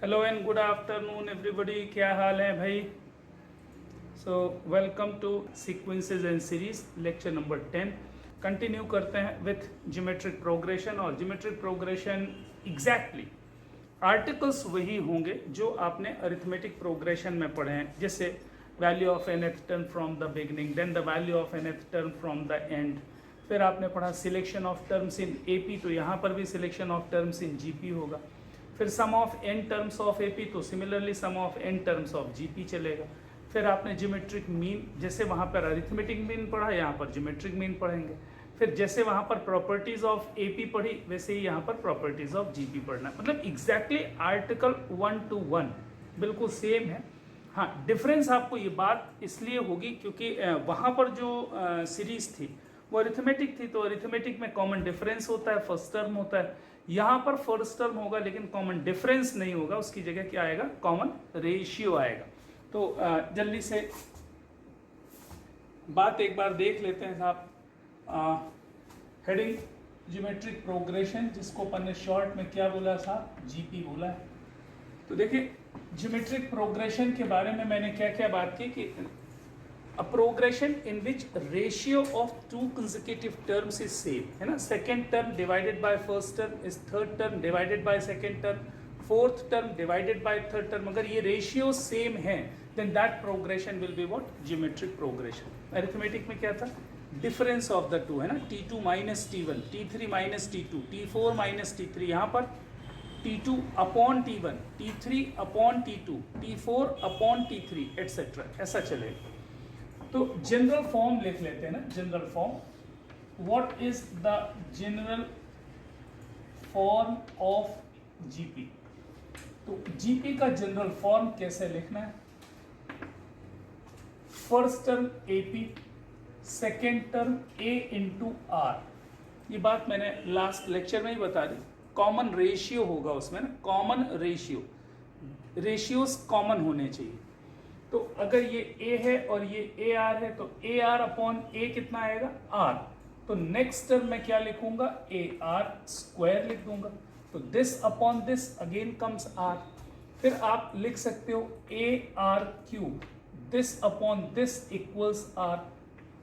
Hello and good afternoon everybody, क्या हाल है भाई। So welcome to sequences and series lecture number 10। Continue करते हैं विथ ज्योमेट्रिक प्रोग्रेशन। और ज्योमेट्रिक प्रोग्रेशन एग्जैक्टली आर्टिकल्स वही होंगे जो आपने अरिथमेटिक प्रोग्रेशन में पढ़े हैं, जैसे value of nth term from the beginning, then the value of nth term from the end. फिर आपने पढ़ा selection of terms in AP, तो यहाँ पर भी selection of terms in GP होगा। फिर sum of n terms of AP, तो similarly sum of n terms of GP चलेगा। फिर आपने ज्योमेट्रिक मीन, जैसे वहाँ पर अरिथमेटिक मीन पढ़ा, यहाँ पर ज्योमेट्रिक मीन पढ़ेंगे। फिर जैसे वहाँ पर प्रॉपर्टीज ऑफ एपी पढ़ी, वैसे ही यहाँ पर प्रॉपर्टीज ऑफ जीपी पढ़ना, मतलब एग्जैक्टली आर्टिकल 1 to 1 बिल्कुल सेम है। हाँ, डिफरेंस आपको ये बात इसलिए होगी क्योंकि वहाँ पर जो सीरीज थी वो अरिथमेटिक थी, तो अरिथमेटिक में कॉमन डिफरेंस होता है, फर्स्ट टर्म होता है। यहाँ पर फर्स्ट टर्म होगा लेकिन कॉमन डिफरेंस नहीं होगा, उसकी जगह क्या आएगा, कॉमन रेशियो आएगा। तो जल्दी से बात एक बार देख लेते हैं साहब। हेडिंग ज्योमेट्रिक प्रोग्रेशन, जिसको अपन ने शॉर्ट में क्या बोला साहब, जीपी बोला है। तो देखिए ज्योमेट्रिक प्रोग्रेशन के बारे में मैंने क्या क्या बात की कि a progression in which ratio of two consecutive terms is same, है ना। second term divided by first term is third term divided by second term, fourth term divided by third term। अगर ये ratio same है then that progression will be what, geometric progression। arithmetic में क्या था, difference of the two, है ना, t2 minus t1, t3 minus t2, t4 minus t3, यहाँ पर t2 upon t1, t3 upon t2, t4 upon t3 etc. ऐसा चलेगा। तो जनरल फॉर्म लिख लेते हैं ना, general form. What is the general form of GP. तो जीपी का जनरल फॉर्म कैसे लिखना है, first term AP, second term a into r. ये बात मैंने लास्ट लेक्चर में ही बता दी। कॉमन रेशियो होगा उसमें ना, कॉमन रेशियो, रेशियोज कॉमन होने चाहिए। तो अगर ये a है और ये ए आर है तो ए आर अपॉन ए कितना आएगा, r। तो नेक्स्ट टर्म में क्या लिखूंगा, ए आर स्क्वायर लिख दूंगा। तो this upon this again comes r। फिर आप लिख सकते हो a r cube, this upon this equals r,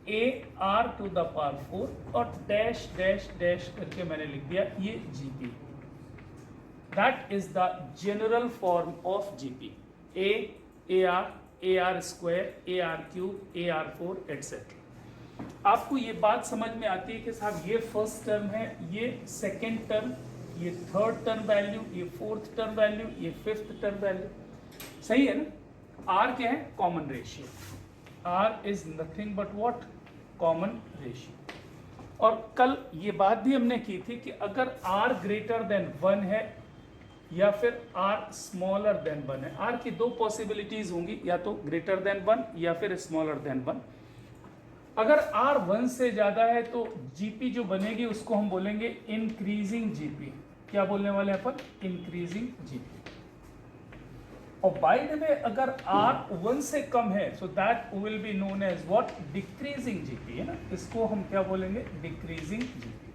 a r to the power 4 और डैश डैश डैश करके मैंने लिख दिया ये GP. That is the general form of GP, A R, A R square, A r cube, A R 4 etcetera. आपको ये बात समझ में आती है कि साहब ये फर्स्ट टर्म है, ये सेकेंड टर्म, ये थर्ड टर्म वैल्यू, ये फोर्थ टर्म वैल्यू, ये फिफ्थ टर्म वैल्यू, सही है ना। आर क्या है, common ratio. R is nothing but what, common ratio. और कल ये बात भी हमने की थी कि अगर आर ग्रेटर देन 1 है या फिर r स्मॉलर देन 1 है, r की दो पॉसिबिलिटीज होंगी, या तो ग्रेटर देन 1 या फिर स्मॉलर देन 1। अगर r 1 से ज्यादा है तो जीपी जो बनेगी उसको हम बोलेंगे इंक्रीजिंग जीपी। क्या बोलने वाले हैं अपन, इंक्रीजिंग जीपी। और बाय द वे अगर r 1 से कम है so that will be known as what, decreasing GP, है ना। इसको हम क्या बोलेंगे, डिक्रीजिंग जीपी।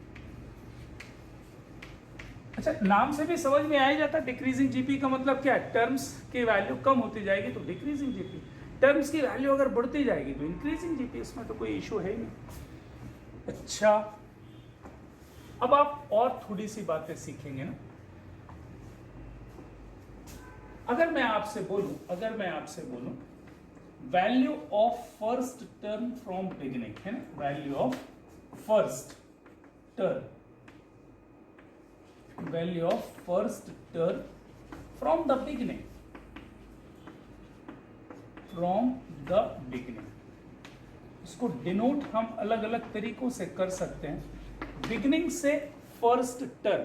अच्छा, नाम से भी समझ में आ ही जाता है डिक्रीजिंग जीपी का मतलब क्या है, टर्म्स की वैल्यू कम होती जाएगी तो डिक्रीजिंग जीपी, टर्म्स की वैल्यू अगर बढ़ती जाएगी तो इंक्रीजिंग जीपी, इसमें तो कोई इशू है ही नहीं। अच्छा, अब आप और थोड़ी सी बातें सीखेंगे ना। अगर मैं आपसे बोलूं value of first term from beginning, है ना, value of first term, value of first term from the beginning, इसको डिनोट हम अलग अलग तरीकों से कर सकते हैं। बिगिनिंग से फर्स्ट टर्म,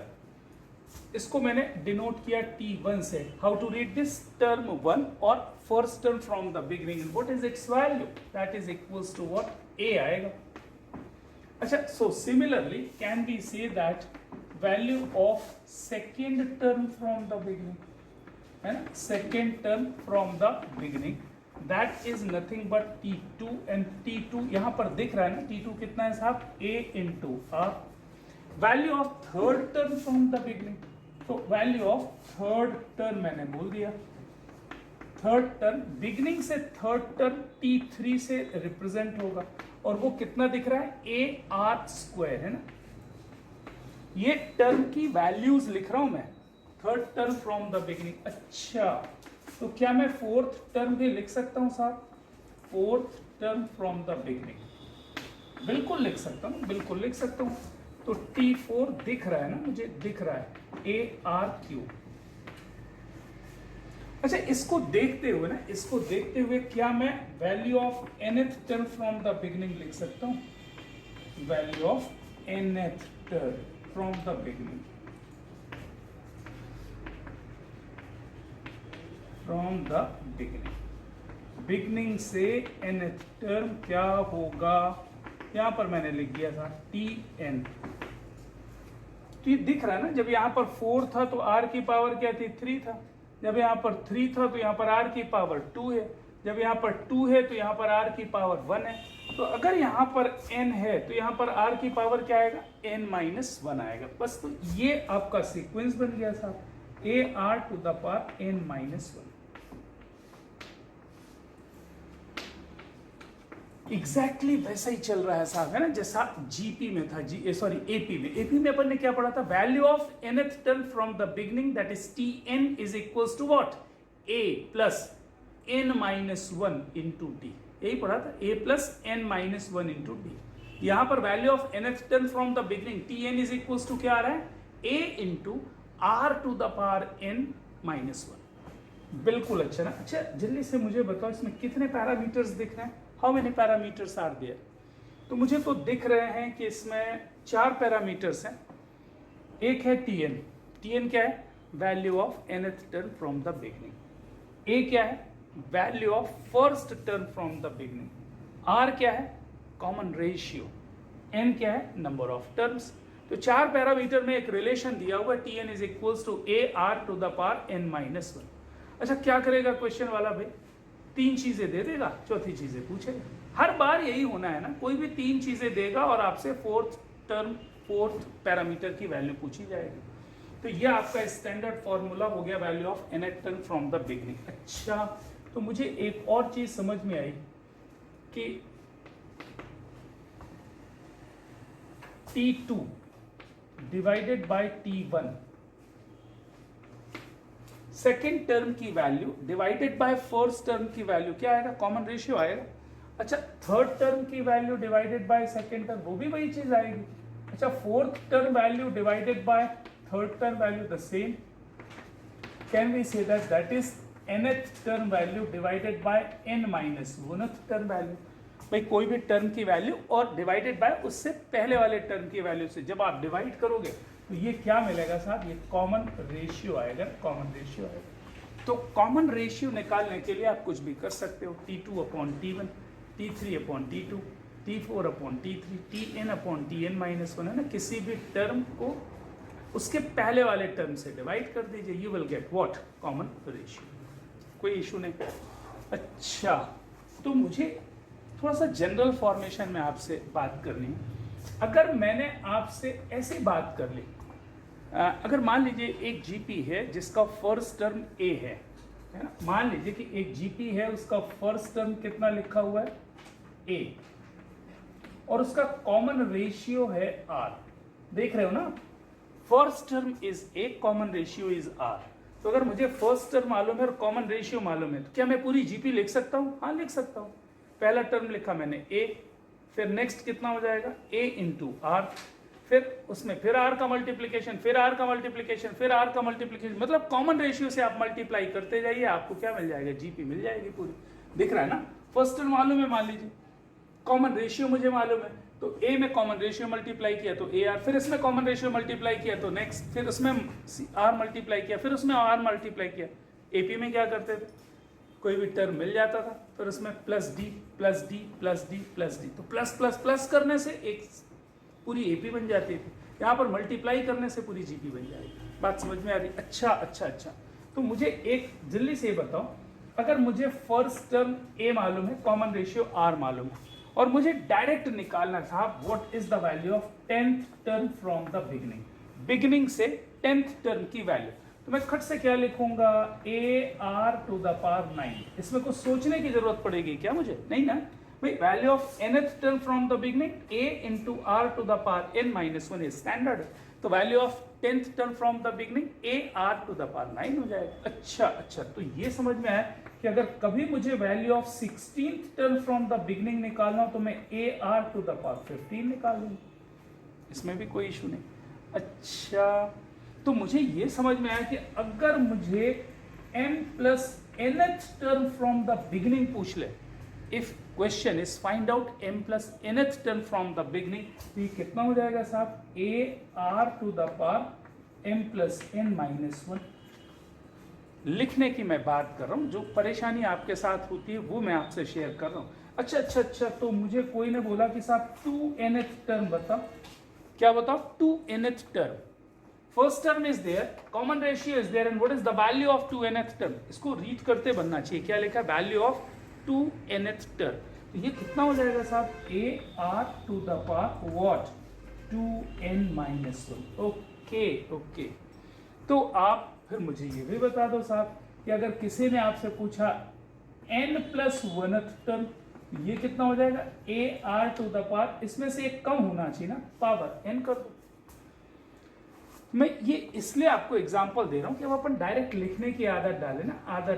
इसको मैंने डिनोट किया T1 से। How to read this, term 1 और first term from the beginning, what is its value, that is equals to what, A आएगा। अच्छा, so similarly can be say that value of second term from the beginning, है ना, second term from the beginning, that is nothing but T2। And T2 यहां पर दिख रहा है ना, T2 कितना है साहब, A into r. Value of third term from the beginning, तो वैल्यू ऑफ थर्ड टर्म मैंने बोल दिया। थर्ड टर्म बिगिनिंग से थर्ड टर्म T3 से रिप्रेजेंट होगा और वो कितना दिख रहा है, AR² है ना। ये टर्म की वैल्यूज लिख रहा हूं मैं, third term from the beginning. अच्छा, तो क्या मैं फोर्थ टर्म भी लिख सकता हूं साहब? Fourth term from the beginning बिल्कुल लिख सकता हूं, बिल्कुल लिख सकता हूं। तो T4 दिख रहा है ना, मुझे दिख रहा है AR3। अच्छा, इसको देखते हुए ना, इसको देखते हुए क्या मैं value of nth term from the beginning लिख सकता हूं? Value of nth term from the beginning, from the beginning, beginning से nth टर्म क्या होगा? यहां पर मैंने लिख दिया था Tn। तो ये दिख रहा है ना, जब यहां पर 4 था तो r की पावर क्या थी, 3 था। जब यहाँ पर 3 था तो यहाँ पर r की पावर 2 है। जब यहाँ पर 2 है तो यहाँ पर r की पावर 1 है। तो अगर यहाँ पर n है तो यहाँ पर r की पावर क्या आएगा, n-1 आएगा। बस, तो ये आपका सीक्वेंस बन गया साहब, AR⁴ एग्जैक्टली वैसा ही चल रहा है साहब, है ना, जैसा जीपी में था, एपी में अपन ने क्या पढ़ा था, value of nth term from the beginning that is Tn is equals to what, a plus n-1 into d. यही पढ़ा था, a plus n-1 into d. यहां पर value of nth term from the beginning Tn is equals to क्या आ रहा है, a into r⁴n-1। बिल्कुल। अच्छा ना, अच्छा जल्दी से मुझे बताओ इसमें कितने पैरामीटर्स दिख रहे हैं, how many parameters are there? तो मुझे तो दिख रहे हैं कि इसमें 4 पैरामीटर्स हैं। एक है Tn, Tn क्या है, value of nth term from the beginning. A क्या है, value of first term from the beginning. R क्या है, कॉमन रेशियो। N क्या है, नंबर ऑफ टर्म्स। तो 4 पैरामीटर में एक रिलेशन दिया हुआ है, Tn is equals to AR⁴n-1। अच्छा, क्या करेगा क्वेश्चन वाला भाई, 3 चीजें दे देगा, चौथी चीजें पूछेगा। हर बार यही होना है ना, कोई भी 3 चीजें देगा और आपसे फोर्थ पैरामीटर की वैल्यू पूछी जाएगी। तो ये आपका स्टैंडर्ड फॉर्मूला हो गया, value of nth term from the beginning. अच्छा, तो मुझे एक और चीज समझ में आई कि T2 divided by T1 second term की value divided by first term की वैल्यू क्या आएगा, कॉमन रेशियो आएगा। अच्छा, थर्ड टर्म की value divided by second term, वो भी वही चीज आएगी। अच्छा, fourth term value divided by third term value the same. Can we say that is nth term value divided by n-1th term value. भाई कोई भी टर्म की वैल्यू और डिवाइडेड बाय उससे पहले वाले टर्म की वैल्यू से जब आप डिवाइड करोगे तो ये क्या मिलेगा साहब, ये कॉमन रेशियो आएगा, कॉमन रेशियो आएगा। तो कॉमन रेशियो निकालने के लिए आप कुछ भी कर सकते हो, T2/T1, T3/T2, T4/T3, Tn/Tn-1 है ना, किसी भी टर्म को उसके पहले वाले टर्म से डिवाइड कर दीजिए, you will get what, common ratio. कोई इशू नहीं। अच्छा, तो मुझे थोड़ा सा जनरल फॉर्मेशन में आपसे बात करनी है। अगर मैंने आपसे ऐसे बात कर ली, अगर मान लीजिए एक जीपी है जिसका फर्स्ट टर्म ए है ना, मान लीजिए कि एक जीपी है, उसका फर्स्ट टर्म कितना लिखा हुआ है, ए, और उसका कॉमन रेशियो है आर। देख रहे हो ना, first term is a, common ratio is r. तो अगर मुझे फर्स्ट टर्म मालूम है और कॉमन रेशियो मालूम है तो क्या मैं पूरी जीपी लिख सकता हूँ? हाँ, लिख सकता हूँ। पहला टर्म लिखा मैंने ए, फिर नेक्स्ट कितना हो जाएगा, ए इंटू आर, फिर उसमें फिर आर का मल्टीप्लीकेशन, फिर आर का मल्टीप्लीकेशन, फिर आर का मल्टीप्लीकेशन, मतलब कॉमन रेशियो से आप मल्टीप्लाई करते जाइए, आपको क्या मिल जाएगा, जीपी मिल जाएगी पूरी। दिख रहा है ना, फर्स्ट टर्म मालूम है, मान लीजिए कॉमन रेशियो मुझे मालूम है, तो ए में कॉमन रेशियो मल्टीप्लाई किया तो ए आर, फिर इसमें कॉमन रेशियो मल्टीप्लाई किया तो नेक्स्ट, फिर उसमें आर मल्टीप्लाई किया, फिर उसमें आर मल्टीप्लाई किया। एपी में क्या करते थे, कोई भी टर्म मिल जाता था फिर उसमें plus D plus D plus D plus D, तो प्लस प्लस प्लस करने से एक पूरी एपी बन जाती थी। यहाँ पर मल्टीप्लाई करने से पूरी जीपी बन जाएगी। बात समझ में आ रही? अच्छा अच्छा अच्छा, तो मुझे एक जल्दी से बताओ, अगर मुझे फर्स्ट टर्म ए मालूम है, कॉमन रेशियो आर मालूम है, और मुझे डायरेक्ट निकालना था what is the value of 10th term from the beginning. Beginning से 10th टर्म की वैल्यू, तो मैं खट से क्या लिखूंगा, AR⁴ 9। इसमें कुछ सोचने की जरूरत पड़ेगी क्या मुझे? नहीं ना भाई, value of nth term from the beginning A into R⁴ is standard, तो value of 10th term from the beginning AR⁴ हो जाएगा। अच्छा, तो ये समझ में आया कि अगर कभी मुझे value of 16th term from the beginning निकालना हो तो मैं AR⁵ निकाल लूंगा, इसमें भी कोई इशू नहीं। अच्छा, तो मुझे ये समझ में आया कि अगर मुझे m plus nth term from the beginning पूछ ले, if question is find out m plus nth term from the beginning, तो ये कितना हो जाएगा साहब, AR⁴m प्लस n-1। लिखने की मैं बात कर रहा हूं, जो परेशानी आपके साथ होती है वो मैं आपसे शेयर कर रहा हूं। अच्छा, तो मुझे कोई ने बोला कि साहब 2nth टर्म बताओ, क्या बताओ, 2nth term, first term is there, common ratio is there, and what is the value of 2nth term? इसको रीड करते बनना चाहिए, क्या लिखा, वैल्यू ऑफ 2nth टर्म। तो ये कितना हो जाएगा साहब, AR⁴ 2n-1। ओके, तो आप फिर मुझे ये भी बता दो साहब कि अगर किसी ने आपसे पूछा n प्लस 1th टर्म, ये कितना हो जाएगा, AR⁴, इसमें से एक कम होना चाहिए ना, पावर n कर दो। मैं ये इसलिए आपको एग्जांपल दे रहा हूं कि अब अपन डायरेक्ट लिखने की आदत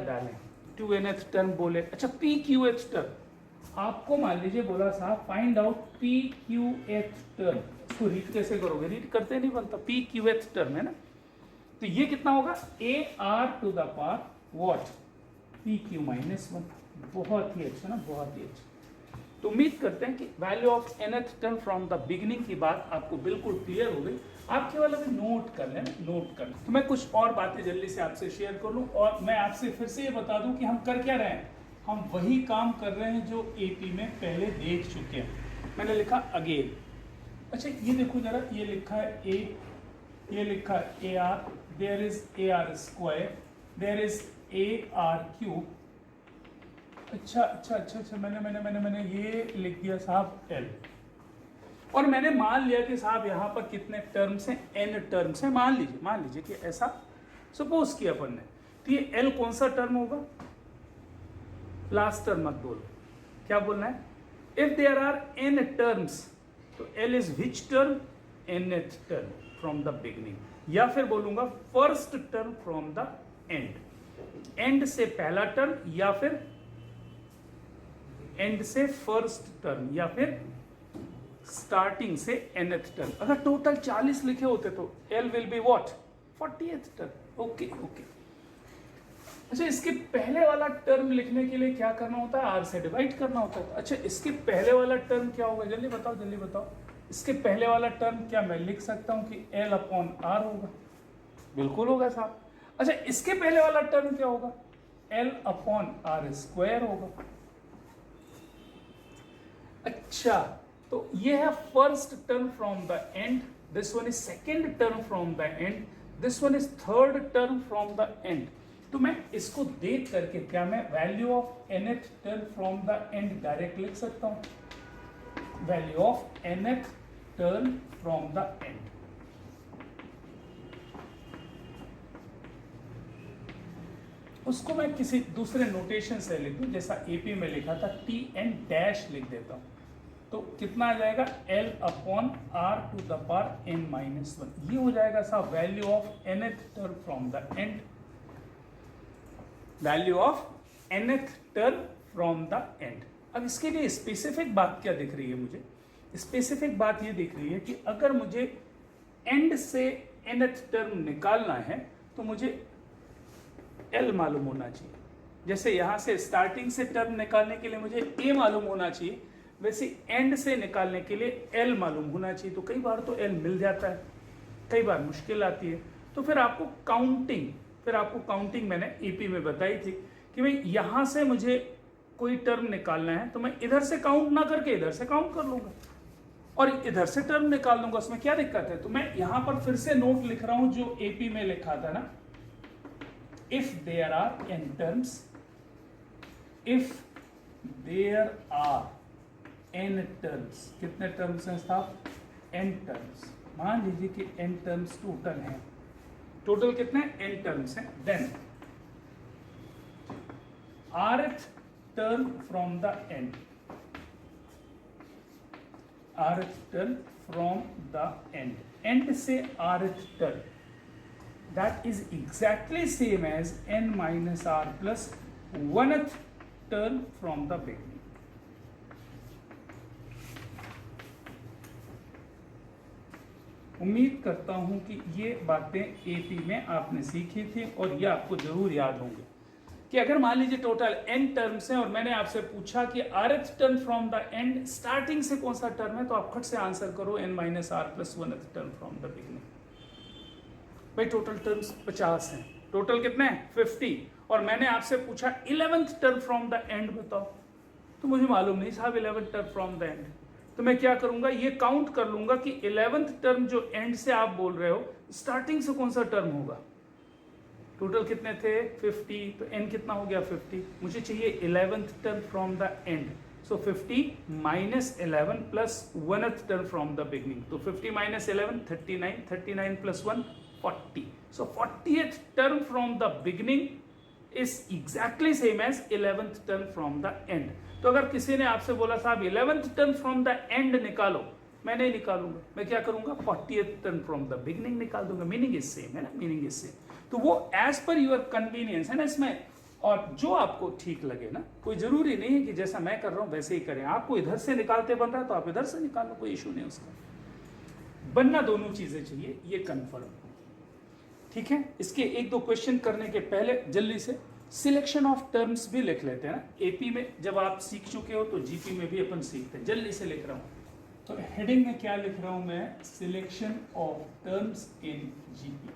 डालें। 2nth टर्म बोले, अच्छा PQth टर्म, आपको मान लीजिए बोला साहब फाइंड आउट PQth टर्म, इसको रीड कैसे करोगे, रीड करते नहीं बनता, PQth टर्म है ना, तो ये कितना होगा, AR⁴ PQ-1। बहुत ही अच्छा ना, बहुत ही अच्छा। तो उम्मीद करते हैं कि value of nth term from the beginning की बात आपको बिल्कुल क्लियर हो गई। आप केवल अभी नोट कर लेना, तो मैं कुछ और बातें जल्दी से आपसे शेयर कर लूँ, और मैं आपसे फिर से ये बता दूं कि हम कर क्या रहे हैं, हम वही काम कर रहे हैं जो AP में पहले देख चुके हैं। मैंने लिखा अगेन, अच्छा ये देखो जरा, ये लिखा है A, ये लिखा है AR, there is AR², there is AR³। अच्छा, मैंने ये लिख दिया साहब L, और मैंने मान लिया कि साहब यहाँ पर कितने टर्म्स हैं, n टर्म्स हैं, मान लीजिए कि ऐसा सपोज किया अपन ने, तो ये L कौन सा टर्म होगा, लास्ट टर्म मत बोलो, क्या बोलना है, if there are n terms, तो L is which term, nth term from the beginning, या फिर बोलूंगा first term from the end से पहला टर्म, या फिर एंड से फर्स्ट टर्म, या फिर स्टार्टिंग से nth टर्म। अगर टोटल 40 लिखे होते तो L will be what, 40th term. Okay, अच्छा इसके पहले वाला टर्म लिखने के लिए क्या करना होता है, R से डिवाइड करना होता है। अच्छा इसके पहले वाला टर्म क्या होगा, जल्दी बताओ, इसके पहले वाला टर्म क्या मैं लिख सकता हूं कि L/R होगा, बिल्कुल होगा साहब। अच्छा इसके पहले वाला टर्म क्या होगा, L/R² होगा। अच्छा तो ये है first term from the and, this one is second term from the and, this one is third term from the end. तो मैं इसको देख करके क्या मैं value of nth term from the and direct लिख सकता हूं, value of nth term from the and. उसको मैं किसी दूसरे नोटेशन से लिख दूं, जैसा AP में लिखा था TN- लिख देता हूं, तो कितना आ जाएगा, L/R⁴n-1। ये हो जाएगा साहब value of nth term from the and, value of nth term from the and. अब इसके लिए स्पेसिफिक बात क्या दिख रही है मुझे, स्पेसिफिक बात ये दिख रही है कि अगर मुझे एंड से nth टर्म निकालना है तो मुझे L मालूम होना चाहिए। जैसे यहां से स्टार्टिंग से टर्म निकालने के लिए मुझे A मालूम होना चाहिए, वैसे एंड से निकालने के लिए L मालूम होना चाहिए। तो कई बार तो L मिल जाता है, कई बार मुश्किल आती है, तो फिर आपको काउंटिंग मैंने AP में बताई थी कि भाई यहां से मुझे कोई टर्म निकालना है तो मैं इधर से काउंट ना करके इधर से काउंट कर लूंगा और इधर से टर्म निकाल लूंगा, उसमें क्या दिक्कत है। तो मैं यहां पर फिर से नोट लिख रहा हूं जो AP में लिखा था ना, if there are n terms, if there are n terms, कितने टर्म्स हैं साहब, n टर्म्स। मान लीजिए कि n टर्म्स टोटल हैं, टोटल कितने n टर्म्स हैं, then rth term from the end, rth term from the end, end से rth term, that is exactly same as n minus r plus 1th term from the beginning. उम्मीद करता हूं कि ये बातें AP में आपने सीखी थी और ये आपको जरूर याद होंगे कि अगर मान लीजिए टोटल n टर्म्स हैं और मैंने आपसे पूछा कि rth term from the and starting से कौन सा टर्म है, तो आप खट से आंसर करो n minus r plus 1th term from the beginning. भाई टोटल टर्म्स 50 हैं, टोटल कितने हैं 50, और मैंने आपसे पूछा 11th term from the and बताओ, तो मुझे मालूम नहीं साहब 11th term from the end, तो मैं क्या करूंगा, ये काउंट कर लूंगा कि 11th टर्म जो एंड से आप बोल रहे हो स्टार्टिंग से कौन सा टर्म होगा। टोटल कितने थे 50, तो n कितना हो गया 50, मुझे चाहिए 11th term from the and, so 50 minus 11 plus 1th term from the beginning, तो 50 minus 11 39, 39 plus 1 40, so 40th term from the beginning is exactly same as 11th term from the end। तो अगर किसी ने आपसे बोला साहब 11th term from the end निकालो, मैं नहीं निकालूंगा, मैं क्या करूंगा 40th term from the beginning निकाल दूंगा, मीनिंग इज सेम है ना, मीनिंग इज सेम। तो वो एज पर यूर कन्वीनियंस है ना इसमें, और जो आपको ठीक लगे ना, कोई जरूरी नहीं है कि जैसा मैं कर रहा हूं वैसे ही करें, आपको इधर से निकालते बन रहा है तो आप इधर से निकालो, कोई इशू नहीं उसका, बनना दोनों चीजें चाहिए, ये कन्फर्म, ठीक है। इसके एक दो क्वेश्चन करने के पहले जल्दी से सिलेक्शन ऑफ टर्म्स भी लिख लेते हैं ना, एपी में जब आप सीख चुके हो तो जीपी में भी अपन सीखते हैं, जल्दी से लिख रहा हूं, तो हेडिंग में क्या लिख रहा हूं मैं, selection of terms in GP.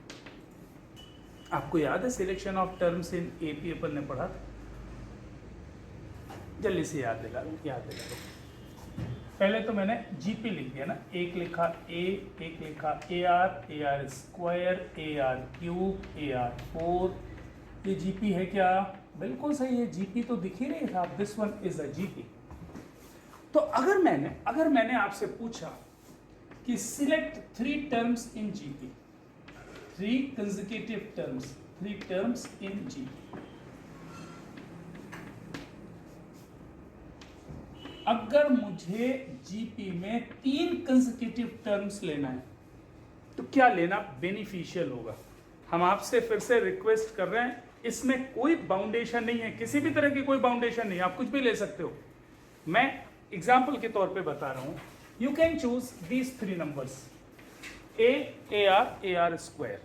आपको याद है selection of terms in AP अपन ने पढ़ा था, जल्दी से याद दिला दो। पहले तो मैंने जीपी लिख दिया ना, एक लिखा ए, एक लिखा ए R square, A r cube, A R 4, ये जीपी है क्या, बिल्कुल सही है, जीपी तो दिख ही नहीं था, this one is a GP. तो अगर मैंने आपसे पूछा कि select 3 terms in GP, 3 consecutive terms, 3 terms in GP, अगर मुझे जीपी में 3 कंसेक्यूटिव टर्म्स लेना है तो क्या लेना बेनिफिशियल होगा। हम आपसे फिर से रिक्वेस्ट कर रहे हैं, इसमें कोई बाउंडेशन नहीं है, किसी भी तरह की कोई बाउंडेशन नहीं, आप कुछ भी ले सकते हो, मैं एग्जाम्पल के तौर पे बता रहा हूं। You can choose these 3 numbers, A R square,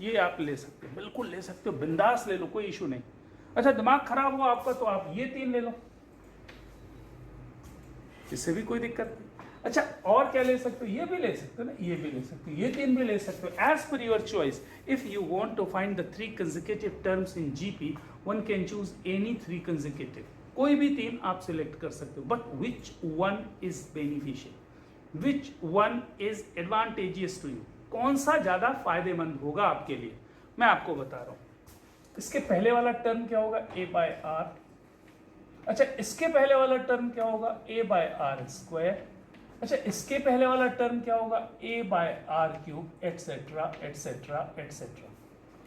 ये आप ले सकते हो, बिल्कुल ले सकते हो, बिंदास ले लो, कोई इशू नहीं। अच्छा दिमाग खराब हो आपका तो आप ये 3 ले लो, इससे भी कोई दिक्कत नहीं। अच्छा और क्या ले सकते हो, ये भी ले सकते हो ना, ये भी ले सकते हो, ये 3 भी ले सकते हो, as per your choice. If you want to find the 3 consecutive terms in GP, one can choose any 3 consecutive, कोई भी 3 आप सिलेक्ट कर सकते हो, but which one is beneficial, which one is advantageous to you, कौन सा ज्यादा फायदेमंद होगा आपके लिए, मैं आपको बता रहा हूं। इसके पहले वाला टर्म क्या होगा, ए बाय आर, अच्छा इसके पहले वाला टर्म क्या होगा, ए बाय आर स्क्वायर, अच्छा इसके पहले वाला टर्म क्या होगा, A by R cube, etcetera etcetera etcetera.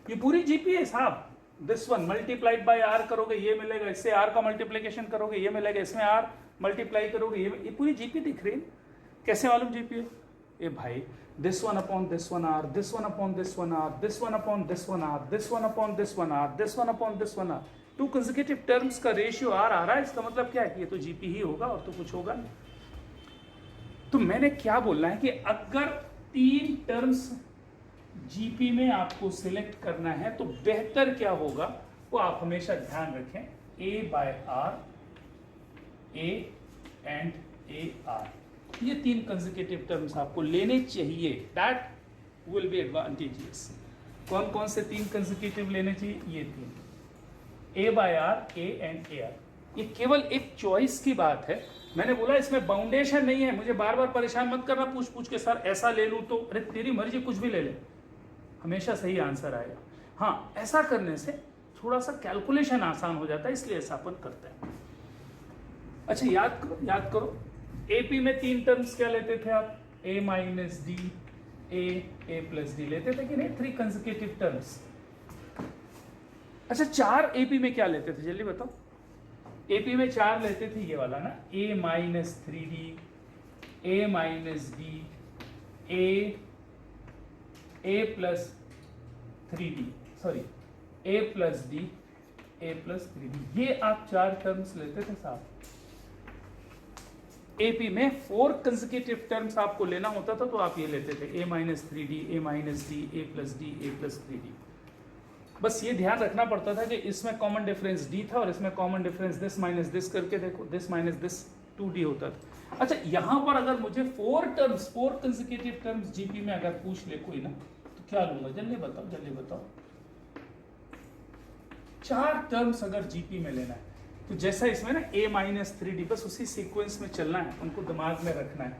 ये पूरी जीपी है साहब, this one multiplied by R करोगे ये मिलेगा, इससे आर का मल्टीप्लिकेशन करोगे ये मिलेगा, इसमें आर मल्टीप्लाई करोगे ये पूरी जीपी दिख रही है। कैसे मालूम जीपी है, ए भाई this one upon this one r, this one upon this one r, this one upon this one r, this one upon this one r, this one upon this one r, 2 consecutive terms का ratio r आ रहा है, इसका मतलब क्या है कि ये तो जीपी ही होगा और तो कुछ होगा नहीं। तो मैंने क्या बोलना है कि अगर 3 टर्म्स जीपी में आपको सिलेक्ट करना है तो बेहतर क्या होगा वो आप हमेशा ध्यान रखें, a by r, a and A R, ये 3 कंसेक्यूटिव टर्म्स आपको लेने चाहिए, दैट विल बी एडवांटेजियस। कौन कौन से 3 कंसेक्यूटिव लेने चाहिए, ये 3, A by R, A and A R. ये केवल एक चॉइस की बात है, मैंने बोला इसमें बाउंडेशन नहीं है, मुझे बार बार परेशान मत करना पूछ पूछ के, सर ऐसा ले लूं तो, अरे तेरी मर्जी कुछ भी ले ले, हमेशा सही आंसर आएगा। हाँ ऐसा करने से थोड़ा सा कैलकुलेशन आसान हो जाता है, इसलिए ऐसा अपन करते हैं। अच्छा याद करो एपी में 3 टर्म्स क्या लेते थे आप, ए माइनस डी, ए प्लस डी लेते थे कि नहीं, 3 कंसेक्यूटिव टर्म्स। अच्छा 4 एपी में क्या लेते थे जल्दी बताओ। एपी में 4 लेते थे ये वाला ना, ए माइनस 3d, ए माइनस डी, ए प्लस 3d, सॉरी ए प्लस डी, ए प्लस 3d, ये आप 4 टर्म्स लेते थे साहब। एपी में 4 कंसेक्यूटिव टर्म्स आपको लेना होता था तो आप ये लेते थे, ए माइनस 3d, ए माइनस डी, ए प्लस डी, ए प्लस 3d। बस ये ध्यान रखना पड़ता था कि इसमें कॉमन डिफरेंस d था और इसमें common difference this minus this करके देखो, दिस माइनस दिस 2d होता था। अच्छा यहाँ पर अगर मुझे 4 टर्म्स, 4 कंसेक्यूटिव टर्म्स जीपी में अगर पूछ ले कोई ना, तो क्या लूंगा जल्दी बताओ, जल्दी बताओ। 4 टर्म्स अगर जीपी में लेना है तो जैसा इसमें ना a माइनस 3d, बस उसी सीक्वेंस में चलना है, उनको दिमाग में रखना है।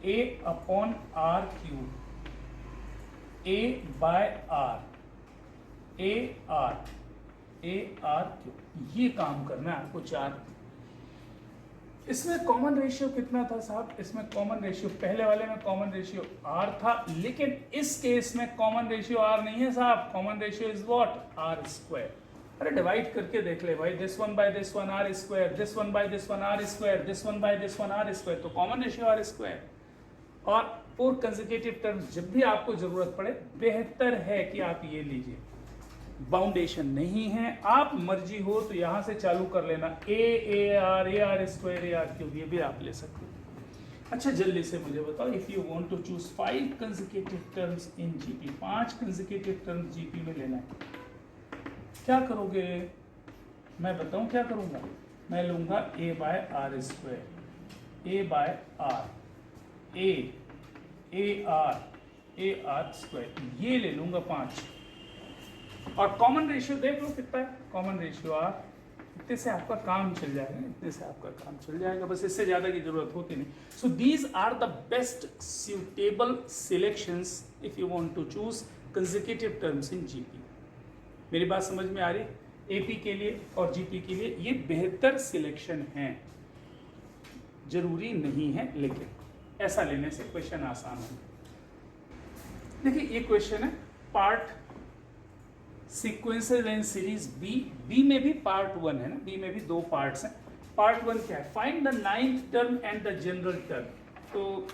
a upon r cube, a by r, a r cube, ये काम करना है आपको 4। इसमें कॉमन रेशियो कितना था साहब, इसमें कॉमन रेशियो पहले वाले में कॉमन रेशियो r था, लेकिन इस केस में कॉमन रेशियो r नहीं है साहब, common ratio is what, r square. अरे डिवाइड करके देख ले भाई, this one by this one r square, this one by this one r square, this one by this one r square, तो common ratio r square. और 4 consecutive terms जब भी आपको जरूरत पड़े, बेहतर है कि आप ये लीजिए। बाउंडेशन नहीं है, आप मर्जी हो तो यहां से चालू कर लेना, ए आर स्क्वायर, ए आर क्यूब, ये भी आप ले सकते हो। अच्छा जल्दी से मुझे बताओ, if you want to choose 5 consecutive terms in GP, 5 consecutive terms GP में लेना है, क्या करोगे? मैं बताऊं क्या करूंगा, मैं लूंगा A by R square, A by R, A R square, ये ले लूंगा 5। और कॉमन रेशियो देख लो कितना है, कॉमन रेशियो आर, इतने से आपका काम चल जाएगा, इतने से आपका काम चल जाएगा, बस इससे ज्यादा की जरूरत होती नहीं। So these are the best suitable selections if you want to choose consecutive terms in GP। मेरी बात समझ में आ रही? एपी के लिए और जीपी के लिए ये बेहतर सिलेक्शन है, जरूरी नहीं है, लेकिन ऐसा लेने से क्वेश्चन आसान है। देखिए ये क्वेश्चन है part sequential and series B में भी पार्ट 1 है ना, बी में भी 2 पार्ट्स हैं। पार्ट 1 क्या है, find the 9th term and the general term. तो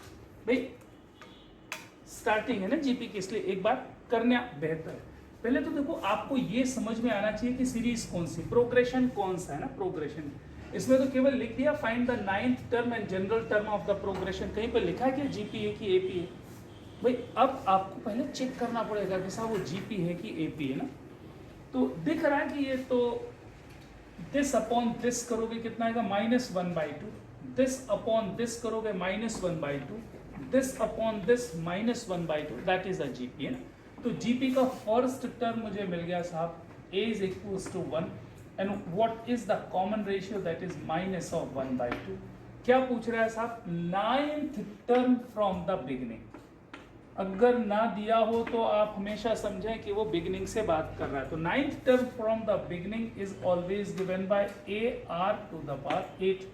भाई स्टार्टिंग है ना जीपी की, इसलिए एक बार करना बेहतर है। पहले तो देखो आपको ये समझ में आना चाहिए कि सीरीज कौन सी, प्रोग्रेशन कौन सा है ना, प्रोग्रेशन। इसमें तो केवल लिख दिया find the 9th term and general term of the progression, कहीं पर लिखा है कि जीपी है कि एपी है। भाई अब आपको पहले चेक करना पड़ेगा कि साहब वो जीपी है कि एपी है ना। तो दिख रहा है कि ये तो दिस अपॉन दिस करोगे कितना आएगा, -1/2, दिस अपॉन दिस करोगे -1/2, this upon this -1/2, that is the GP है ना। तो जीपी का फर्स्ट टर्म मुझे मिल गया साहब, a is equals to 1 and what is the common ratio, that is -1/2। क्या पूछ रहा है साहब, 9th term from the beginning. अगर ना दिया हो तो आप हमेशा समझें कि वो बिगिनिंग से बात कर रहा है। तो 9th term from the beginning is always given by ar⁴8।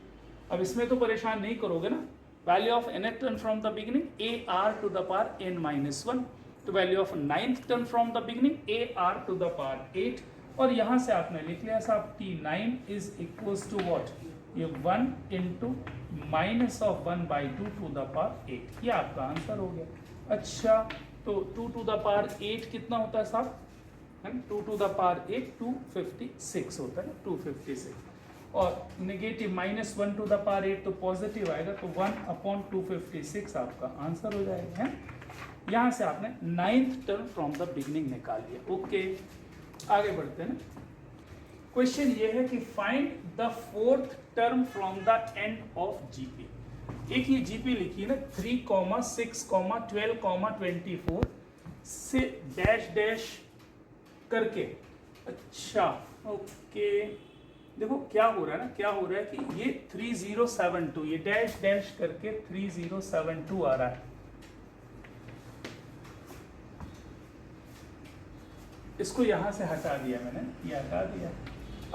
अब इसमें तो परेशान नहीं करोगे ना, value of nth term from the beginning ar⁴n-1, तो value of 9th term from the beginning ar⁴8। और यहां से आपने लिख लिया साहब T9 is equals to what, ये 1 इंटू -1/2 टू द पावर 8, ये आपका आंसर हो गया। अच्छा तो 2 टू द पावर 8 कितना होता है साहब, 2 टू द पावर 8 256 होता है ना, 256। और नेगेटिव -1 टू द पावर 8 तो पॉजिटिव आएगा, तो 1/256 आपका आंसर हो जाएगा है। यहां से आपने 9th term from the beginning निकाल लिया। ओके आगे बढ़ते हैं ना। क्वेश्चन ये है कि find the 4th term from the end of GP. एक ये जीपी लिखी है ना 3, 6, 12, 24 से डैश डैश करके। अच्छा ओके देखो क्या हो रहा है ना, क्या हो रहा है कि ये 3072, ये डैश डैश करके 3072 आ रहा है। इसको यहां से हटा दिया मैंने, ये हटा दिया।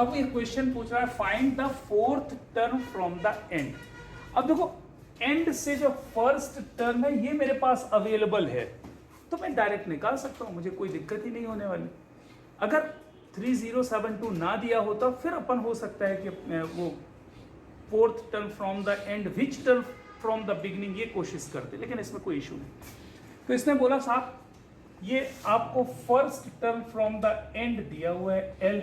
अब ये क्वेश्चन पूछ रहा है find the 4th term from the and. अब देखो एंड से जो फर्स्ट टर्म है ये मेरे पास अवेलेबल है, तो मैं डायरेक्ट निकाल सकता हूँ, मुझे कोई दिक्कत ही नहीं होने वाली। अगर 3072 ना दिया होता फिर अपन हो सकता है कि वो fourth term from the and which term from the beginning ये कोशिश करते, लेकिन इसमें कोई इशू नहीं। तो इसने बोला साहब ये आपको first term from the and दिया हुआ है एल।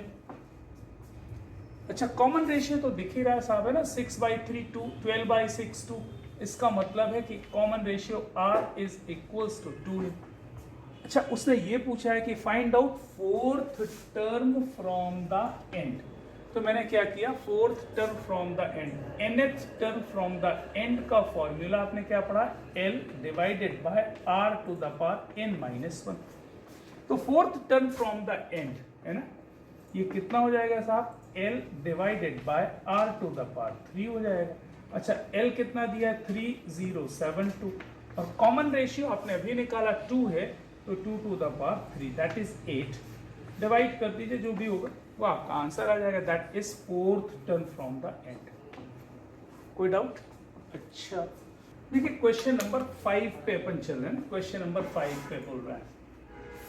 अच्छा कॉमन रेशियो तो दिख ही रहा है साहब, है ना, 6/3 2, 12/6 2। इसका मतलब है कि common ratio R is equals to 2 है। अच्छा उसने ये पूछा है कि find out fourth term from the end, तो मैंने क्या किया, fourth term from the end, nth term from the end का फॉर्मूला आपने क्या पढ़ा, L divided by R to the power n-1। तो fourth term from the end है ना, ये कितना हो जाएगा साहब, L divided by R to the power 3 हो जाएगा। अच्छा L कितना दिया है, 3072, और कॉमन रेशियो आपने अभी निकाला 2 है, तो 2 to the power 3 that is 8। Divide कर दीजिए जो भी होगा वो आपका आंसर आ जाएगा, that is fourth term from the and. कोई डाउट? अच्छा देखिए क्वेश्चन नंबर 5 पे अपन चल रहे हैं ना, क्वेश्चन नंबर 5 पे बोल रहा है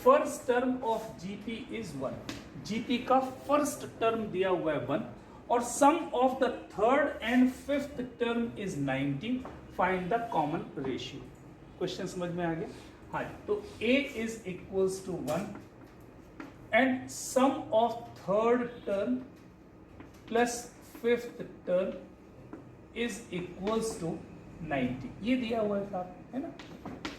first term of GP is 1। GP का फर्स्ट टर्म दिया हुआ है 1 और sum of the third and fifth term is 90, find the common ratio. Question समझ में आ गया? हाँ, तो a is equals to 1 and sum of third term plus fifth term is equals to 90, ये दिया हुआ है साहब, है ना।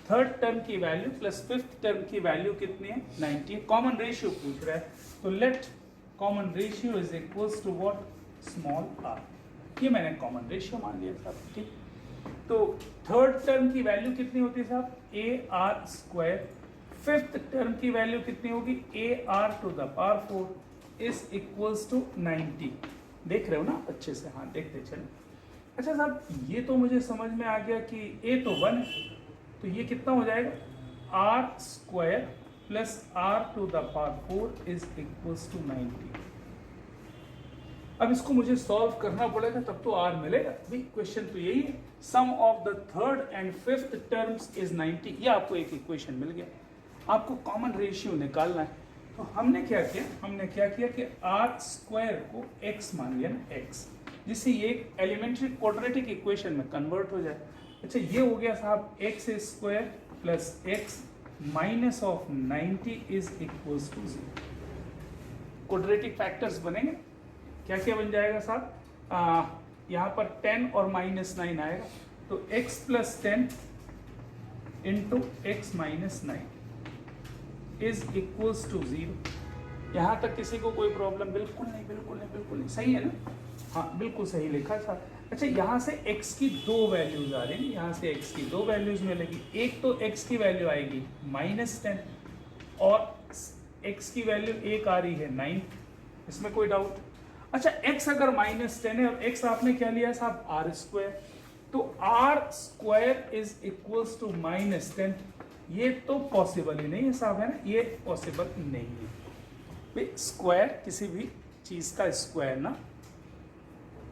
थर्ड टर्म की वैल्यू प्लस फिफ्थ टर्म की वैल्यू कितनी है, 90। कॉमन रेशियो पूछ रहा है, तो let common ratio is equals to what, small r। ये मैंने कॉमन रेशियो मान लिया साहब, ठीक। तो थर्ड टर्म की वैल्यू कितनी होती है साहब, AR²। फिफ्थ टर्म की वैल्यू कितनी होगी, AR to the power 4 is equals to 90। देख रहे हो ना अच्छे से? हाँ देखते चलें। अच्छा साहब ये तो मुझे समझ में आ गया कि a तो 1 है, तो ये कितना हो जाएगा, R² plus R to the power 4 is equals to 90। अब इसको मुझे सॉल्व करना पड़ेगा तब तो R मिलेगा भाई, क्वेश्चन तो यही है, sum of the third and fifth terms is 90। ये आपको एक इक्वेशन मिल गया, आपको कॉमन रेशियो निकालना है। तो हमने क्या किया कि R² को x मान लिया ना, x, जिससे ये एक एलिमेंट्री क्वाड्रेटिक इक्वेशन में कन्वर्ट हो जाए। अच्छा ये हो गया साहब x² plus x minus of 90 is equals to 0। Quadratic factors बनेंगे, क्या क्या बन जाएगा साहब, यहाँ पर 10 और -9 आएगा, तो x plus 10 into x minus 9 is equals to 0। यहाँ तक किसी को कोई प्रॉब्लम? बिल्कुल नहीं, सही है ना? हाँ बिल्कुल सही लिखा था। अच्छा यहाँ से x की दो वैल्यूज आ रही हैं, यहाँ से x की दो वैल्यूज मिलेगी। एक तो x की वैल्यू आएगी -10 और x की वैल्यू एक आ रही है 9, इसमें कोई डाउट? अच्छा x अगर -10 है और x आपने क्या लिया साहब, R², तो R² इज इक्वल्स टू -10। ये तो पॉसिबल ही नहीं है साहब, है ना, ये पॉसिबल नहीं है भाई। स्क्वायर, किसी भी चीज का स्क्वायर ना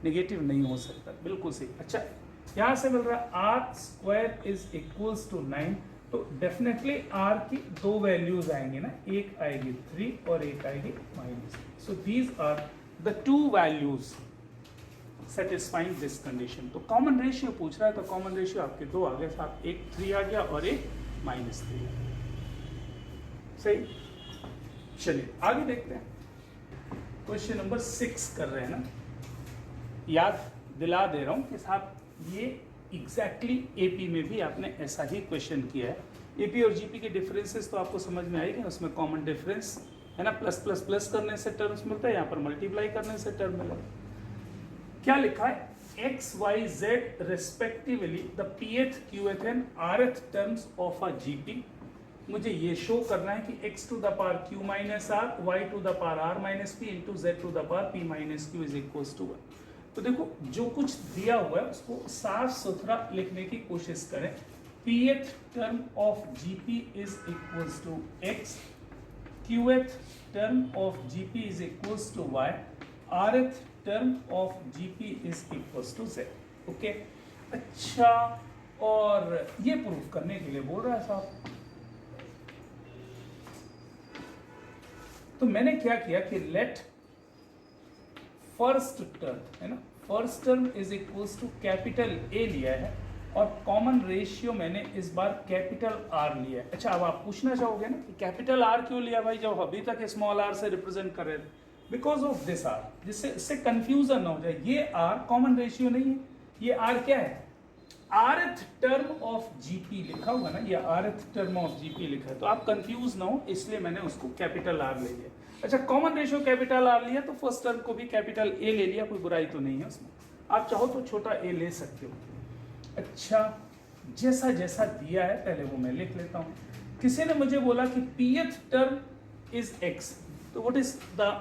नेगेटिव नहीं हो सकता, बिल्कुल सही। अच्छा यहाँ से मिल रहा है R² इज इक्वल्स टू 9, तो डेफिनेटली R की दो वैल्यूज आएंगे ना, एक आएगी 3 और एक आएगी -3। So these are the two values satisfying this condition. तो कॉमन रेशियो पूछ रहा है, तो कॉमन रेशियो आपके दो आ गए साहब, एक 3 आ गया और एक -3। सही, चलिए आगे देखते हैं। क्वेश्चन नंबर 6 कर रहे हैं ना, याद दिला दे रहा हूं कि साहब ये एग्जैक्टली एपी में भी आपने ऐसा ही क्वेश्चन किया है। एपी और जीपी के डिफरेंसेस तो आपको समझ में आएगी, उसमें कॉमन डिफरेंस है ना, प्लस प्लस प्लस करने से टर्म्स मिलता है, यहाँ पर मल्टीप्लाई करने से टर्म मिलेगा। क्या लिखा है, x y z respectively the pth qth and rth terms of a GP. मुझे ये शो करना है कि x to the power q minus r, y to the power r minus p into z to the power p minus q is equals to 1। तो देखो जो कुछ दिया हुआ है उसको साफ सुथरा लिखने की कोशिश करें। pth term of gp is equals to x, qth term of gp is equals to y, rth term of gp is equals to z। Okay, अच्छा और ये प्रूफ करने के लिए बोल रहा है साहब, तो मैंने क्या किया कि लेट फर्स्ट टर्म, है ना, first term is equals to capital A लिया है और कॉमन रेशियो मैंने इस बार कैपिटल आर लिया है। अच्छा, अब आप पूछना चाहोगे ना कि कैपिटल आर क्यों लिया भाई, जब अभी तक स्मॉल आर से रिप्रेजेंट कर रहे थे? बिकॉज ऑफ दिस आर, जिससे इससे कंफ्यूजन ना हो जाए। ये आर कॉमन रेशियो नहीं है, ये आर क्या है, आरथ टर्म ऑफ जीपी लिखा हुआ ना, ये आरथ टर्म ऑफ जीपी लिखा है, तो आप कंफ्यूज ना हो, इसलिए मैंने उसको कैपिटल आर ले लिया। अच्छा, कॉमन रेशियो कैपिटल आर लिया तो फर्स्ट टर्म को भी कैपिटल ए ले लिया, कोई बुराई तो नहीं है उसमें, आप चाहो तो छोटा ए ले सकते हो। अच्छा, जैसा जैसा दिया है पहले वो मैं लिख लेता हूं। किसी ने मुझे बोला कि pth टर्म इज x, तो what is the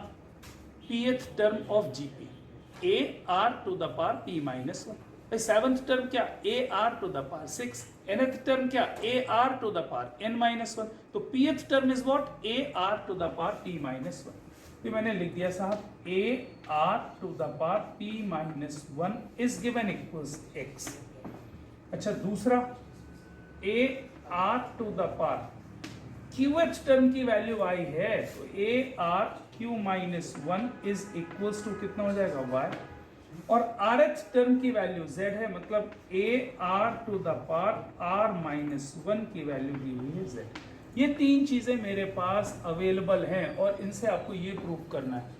pth term of GP? a r to the power p minus 1। Seventh term क्या? a r to the power 6। nth term क्या? a r to the power n minus 1। तो pth term is what? a r to the power p minus 1। तो मैंने लिख दिया साहब a r to the power p minus 1 is given equals x। अच्छा, दूसरा a r to the power qth term की value आई है, तो a r q minus 1 is equals to कितना हो जाएगा? y। और rth टर्म की वैल्यू z है, मतलब a r to the power r minus 1 की वैल्यू दी हुई है z। ये तीन चीजें मेरे पास अवेलेबल हैं और इनसे आपको ये प्रूव करना है।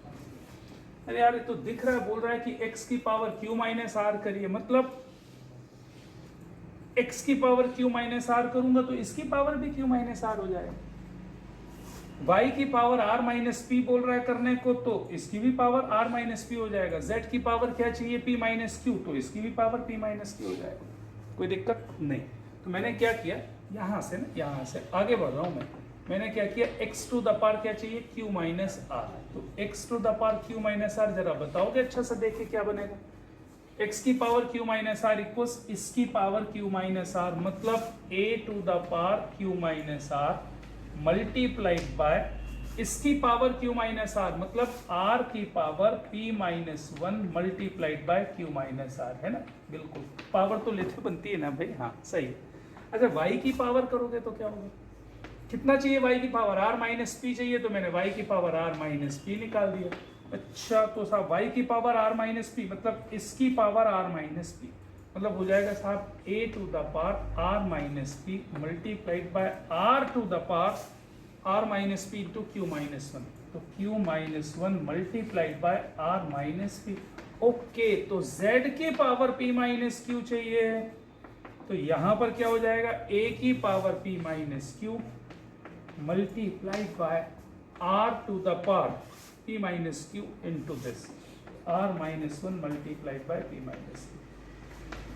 अरे यार, ये तो दिख रहा है, बोल रहा है कि x की पावर q माइनस r करिए, मतलब x की पावर q माइनस आर करूंगा तो इसकी पावर भी q माइनस आर हो जाएगा। y की पावर r माइनस पी बोल रहा है करने को, तो इसकी भी पावर r माइनस पी हो जाएगा। z की पावर क्या चाहिए? p माइनस क्यू, तो इसकी भी पावर p माइनस क्यू हो जाएगा। कोई दिक्कत नहीं। तो मैंने क्या किया, यहाँ से ना, यहाँ से आगे बढ़ रहा हूँ मैंने क्या किया, x टू द पावर क्या चाहिए? q minus r. तो x to the power q minus r जरा बताओगे अच्छा सा, देखे क्या बनेगा? x की power q minus r equals इसकी पावर q माइनस आर, मतलब a to the power q minus r multiplied by इसकी पावर q माइनस आर, मतलब r की power p minus 1 multiplied by q minus r, है ना? बिल्कुल, power तो लेते बनती है ना भाई, हाँ सही। अच्छा, y की पावर करोगे तो क्या होगा? कितना चाहिए y की पावर? r माइनस पी चाहिए, तो मैंने y की पावर r माइनस पी निकाल दिया। अच्छा, तो साहब y की पावर r माइनस पी, मतलब इसकी पावर r माइनस पी, मतलब हो जाएगा साहब a to the power r minus p multiplied by r to the power r minus p into q minus 1, तो q minus 1 multiplied by r minus p. Okay, तो z की power p minus q चाहिए, तो यहां पर क्या हो जाएगा? a की power p minus q multiplied by r to the power p minus q into this r minus 1 multiplied by p minus Q.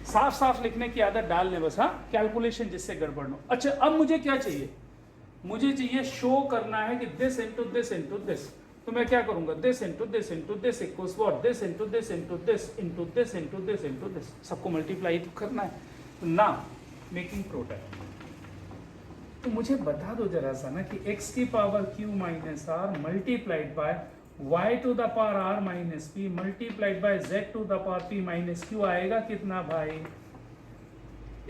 साफ साफ लिखने की आदत डाल लें बस, हाँ, कैलकुलेशन जिससे गड़बड़ हो। अच्छा, अब मुझे क्या चाहिए? मुझे चाहिए शो करना है कि this into this into this, तो मैं क्या करूंगा? This into this into this equals what? This into this into this into this into this into this, सबको मल्टीप्लाई तो करना है। तो नाउ मेकिंग प्रोडक्ट, तो मुझे बता दो जरा सा ना कि x की power q minus r multiplied by y to the power r minus p multiplied by z to the power p minus q आएगा कितना भाई?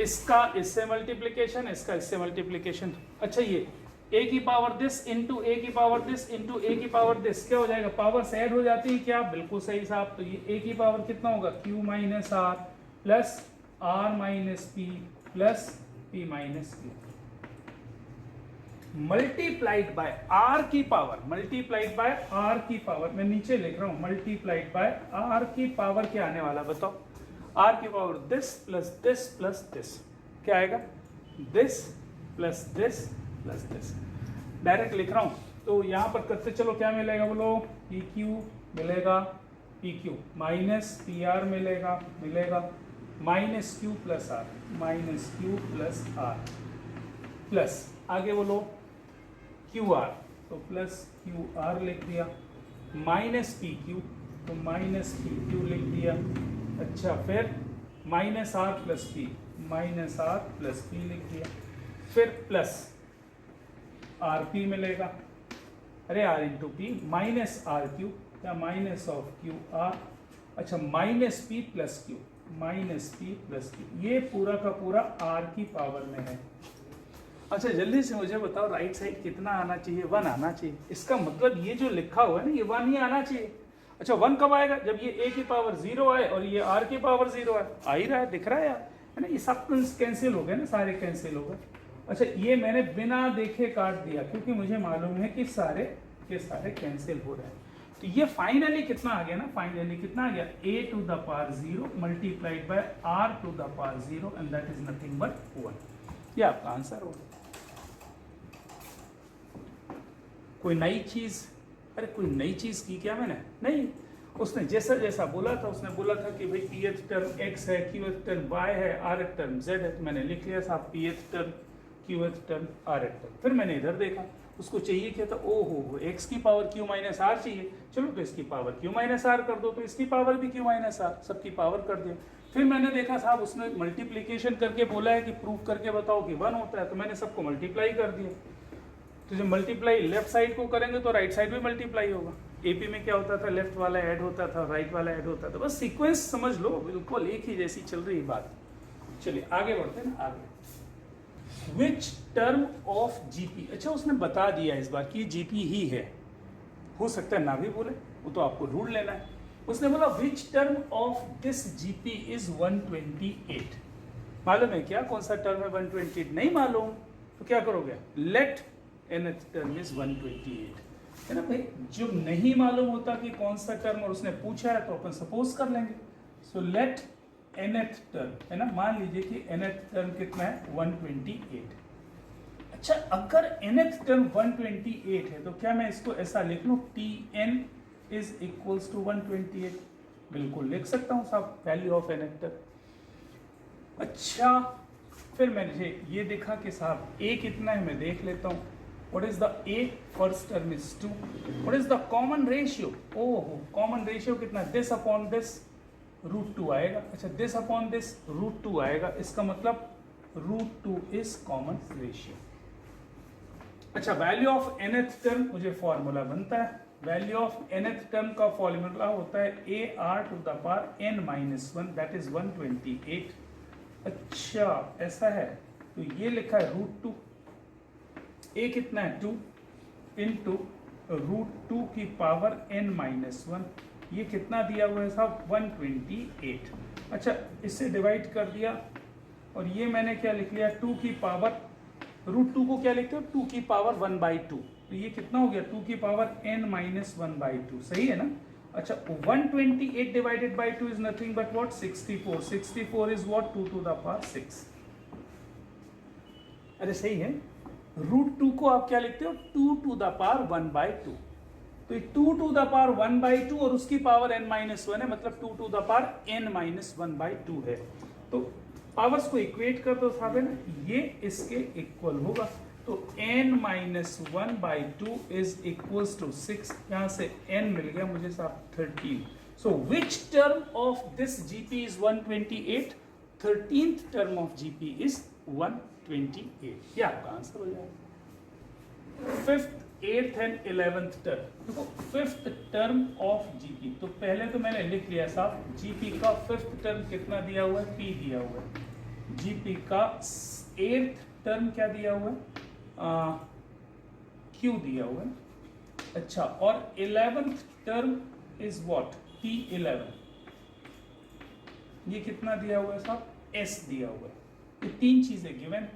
इसका इससे मल्टीप्लिकेशन, इसका इससे मल्टीप्लिकेशन। अच्छा, ये a की पावर दिस इंटू a की पावर दिस इंटू a की पावर दिस, क्या हो जाएगा? पावर ऐड हो जाती है क्या? बिल्कुल सही साहब। तो ये a की पावर कितना होगा? q minus r plus r minus p plus p minus q multiplied by r की पावर, मल्टीप्लाइड बाय r की पावर, मैं नीचे लिख रहा हूं, मल्टीप्लाइड बाय r की पावर क्या आने वाला बताओ? r की power this plus this plus this, क्या आएगा? This plus this plus this. Direct लिख रहा हूं, तो यहां पर करते चलो, क्या मिलेगा बोलो? pq मिलेगा, pq माइनस pr मिलेगा minus q plus r, minus q plus r plus आगे बोलो QR, तो प्लस QR लिख दिया, माइनस PQ, तो माइनस PQ लिख दिया। अच्छा, फिर minus R plus P, minus R plus P लिख दिया, फिर प्लस RP मिलेगा, अरे R into P minus RQ, क्या? Minus of QR। अच्छा, minus P plus Q, minus P plus Q, ये पूरा का पूरा R की पावर में है। अच्छा जल्दी से मुझे बताओ राइट साइड कितना आना चाहिए? 1 आना चाहिए। इसका मतलब ये जो लिखा हुआ है ना, ये 1 ही आना चाहिए। अच्छा 1 कब आएगा? जब ये a की पावर 0 आए और ये r की पावर 0 आए। आ ही रहा है, दिख रहा है यार, है ना? ये सब कैंसिल हो गए ना, सारे कैंसिल हो गए। अच्छा ये मैंने बिना देखे काट दिया क्योंकि मुझे मालूम है कि सारे के सारे कैंसिल हो रहे हैं। तो ये फाइनली कितना आ गया ना, फाइनली कितना आ गया? a to the power 0 multiplied by r to the power 0 and that is nothing but 1। ये आपका आंसर होगा। कोई नई चीज? अरे कोई नई चीज की क्या मैंने? नहीं, उसने जैसा जैसा बोला था, उसने बोला था कि भाई pth टर्म x है, qth टर्म y है, rth टर्म z है, तो मैंने लिख लिया साहब pth term, qth term, rth term. फिर मैंने इधर देखा, उसको चाहिए क्या था? ओहो x की पावर q माइनस r चाहिए। चलो तो इसकी पावर q माइनस r कर दो, तो इसकी पावर भी q माइनस r, सबकी पावर कर दिया। फिर मैंने देखा साहब उसने मल्टीप्लीकेशन करके बोला है कि प्रूफ करके बताओ कि 1 होता है, तो मैंने सबको मल्टीप्लाई कर दिया। तो जब मल्टीप्लाई लेफ्ट साइड को करेंगे तो राइट साइड भी मल्टीप्लाई होगा। एपी में क्या होता था? लेफ्ट वाला ऐड होता था, राइट वाला ऐड होता था। बस सीक्वेंस समझ लो, बिल्कुल एक ही जैसी चल रही बात। चलिए आगे बढ़ते हैं ना, आगे। विच टर्म ऑफ जीपी? अच्छा उसने बता दिया इस बार कि जीपी ही है, हो सकता है ना भी बोले, वो तो आपको ढूंढ लेना है। उसने बोला विच term of this GP is 128। मालूम है क्या कौन सा टर्म है 128? नहीं मालूम तो क्या करोगे? लेट nth टर्म इज 128, है ना भाई। जो नहीं मालूम होता कि कौन सा टर्म और उसने पूछा है तो अपन सपोज कर लेंगे। सो लेट nth टर्म, है ना, मान लीजिए कि nth टर्म कितना है? 128। अच्छा अगर nth टर्म 128 है तो क्या मैं इसको ऐसा लिख लूं tn इज इक्वल्स टू 128? बिल्कुल लिख सकता हूं साहब, वैल्यू ऑफ nth टर्म। अच्छा फिर मैंने ये देखा कि साहब a कितना है, मैं देख लेता हूं। What is the a? First term is 2. What is the common ratio? Oh, common ratio कितना? This upon this √2 आएगा। अच्छा this upon this √2 आएगा, इसका मतलब √2 is common ratio। अच्छा वैल्यू ऑफ nth टर्म, मुझे फॉर्मूला बनता है। वैल्यू ऑफ nth टर्म का फॉर्मूला होता है ar to the power n-1, that is 128। अच्छा ऐसा है, तो ये लिखा है √2, a कितना है? 2 इंटू √2 की पावर n-1, ये कितना दिया हुआ है साहब? 128। अच्छा इससे डिवाइड कर दिया और ये मैंने क्या लिख लिया? 2 की पावर, √2 को क्या लिखते हो? 2 की पावर 1/2, तो ये कितना हो गया? 2 की पावर n-1/2, सही है ना? अच्छा 128 divided by 2 is nothing but what? 64। 64 is what? 2 to the power 6। अरे सही है। √2 को आप क्या लिखते हो? 2 टू द पावर 1/2। तो 2 टू द पावर 1/2 और उसकी पावर n-1 है, मतलब 2 टू द पावर n-1/2 है। तो पावर्स को इक्वेट कर दो साहब, है ना, ये इसके इक्वल होगा। तो n-1/2 इज इक्वल्स टू 6। यहां से n मिल गया मुझे साहब 13। So which term of this GP is 128? 13th term of GP is 128। ये आपका आंसर हो जाएगा। 5th, 8th and 11th term. देखो 5th टर्म ऑफ जीपी, तो पहले तो मैंने लिख लिया साहब जीपी का 5th टर्म कितना दिया हुआ है? p दिया हुआ है। जीपी का 8th टर्म क्या दिया हुआ है? q दिया हुआ है। अच्छा और 11th term is what? p11, ये कितना दिया हुआ है साहब? s दिया हुआ है। ये 3 चीजें गिवन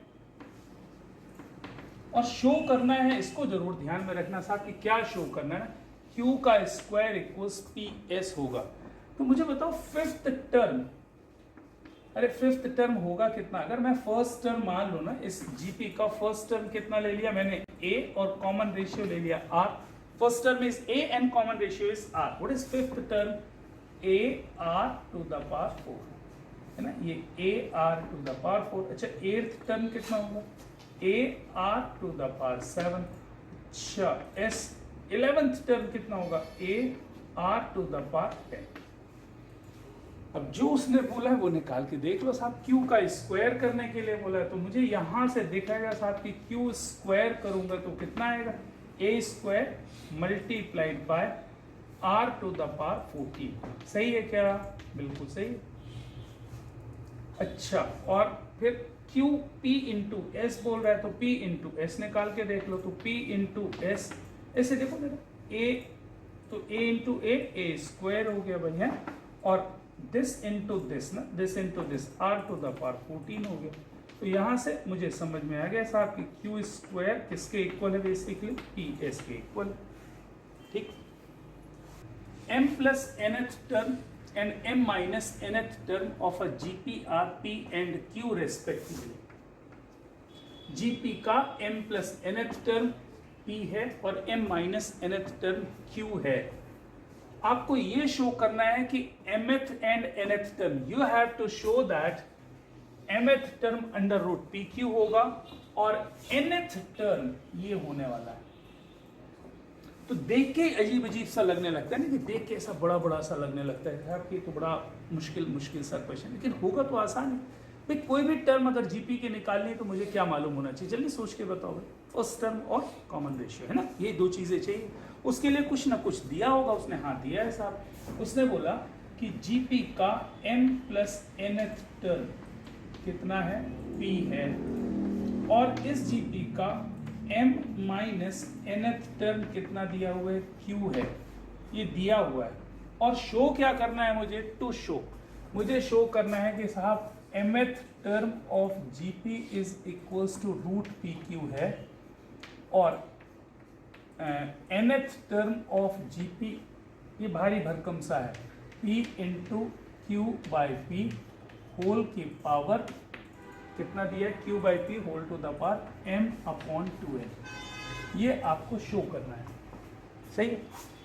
और शो करना है, इसको जरूर ध्यान में रखना साहब कि क्या शो करना है। q का स्क्वायर इक्वल्स ps होगा। तो मुझे बताओ 5th टर्म, अरे 5th टर्म होगा कितना? अगर मैं फर्स्ट टर्म मान लूं ना, इस जीपी का फर्स्ट टर्म कितना ले लिया मैंने? a और कॉमन रेशियो ले लिया r। First term is a and common ratio is r। What is 5th term? a r to the power 4, है ना, ये a r to the power 4। अच्छा 8th टर्म कितना होगा? a r to the power 7। अच्छा s 11th term कितना होगा? a r to the power 10। अब जो उसने बोला है वो निकाल के देख लो साहब। q का स्क्वायर करने के लिए बोला है, तो मुझे यहां से दिखाएगा साहब कि q स्क्वायर करूंगा तो कितना आएगा? a square multiplied by r to the power 14। सही है क्या? बिल्कुल सही है। अच्छा और फिर Q P इंटू एस बोल रहा है तो P इंटू एस निकाल के देख लो, तो P इंटू एस, ऐसे देखो बेटा, A तो A इंटू ए स्क्वायर हो गया भैया, और दिस इंटू दिस ना, this into this r to the power 14 हो गया। तो यहाँ से मुझे समझ में आ गया साहब कि Q स्क्वायर किसके इक्वल है, बेसिकली P एस के इक्वल। ठीक, m plus nth term and m minus nth term of a GP are P and Q respectively. GP का m plus nth term P है और m minus nth term Q है। आपको ये show करना है कि mth and nth term, you have to show that mth term under root PQ होगा और nth term ये होने वाला है। तो देख के अजीब अजीब सा लगने लगता है ना, कि देख के ऐसा बड़ा बड़ा सा लगने लगता है आपकी, तो बड़ा मुश्किल सा क्वेश्चन, लेकिन होगा तो आसान है भाई। कोई भी टर्म अगर जीपी के निकालनी है तो मुझे क्या मालूम होना चाहिए, जल्दी सोच के बताओ भाई। फर्स्ट टर्म और कॉमन रेशियो है ना, ये दो चीजें चाहिए। उसके लिए कुछ ना कुछ दिया होगा उसने, हाँ दिया है साहब। उसने बोला कि जीपी का m प्लस nth टर्म कितना है, p है, और इस जीपी का m माइनस nth टर्म कितना दिया हुआ है, q है, ये दिया हुआ है। और शो क्या करना है मुझे, टू शो, मुझे शो करना है कि साहब mth term of gp is equals to root pq है, और nth टर्म ऑफ gp ये भारी भरकम सा है, p into q by p whole की पावर कितना दिया है, q by p whole to the power m upon 2n। ये आपको शो करना है, सही है।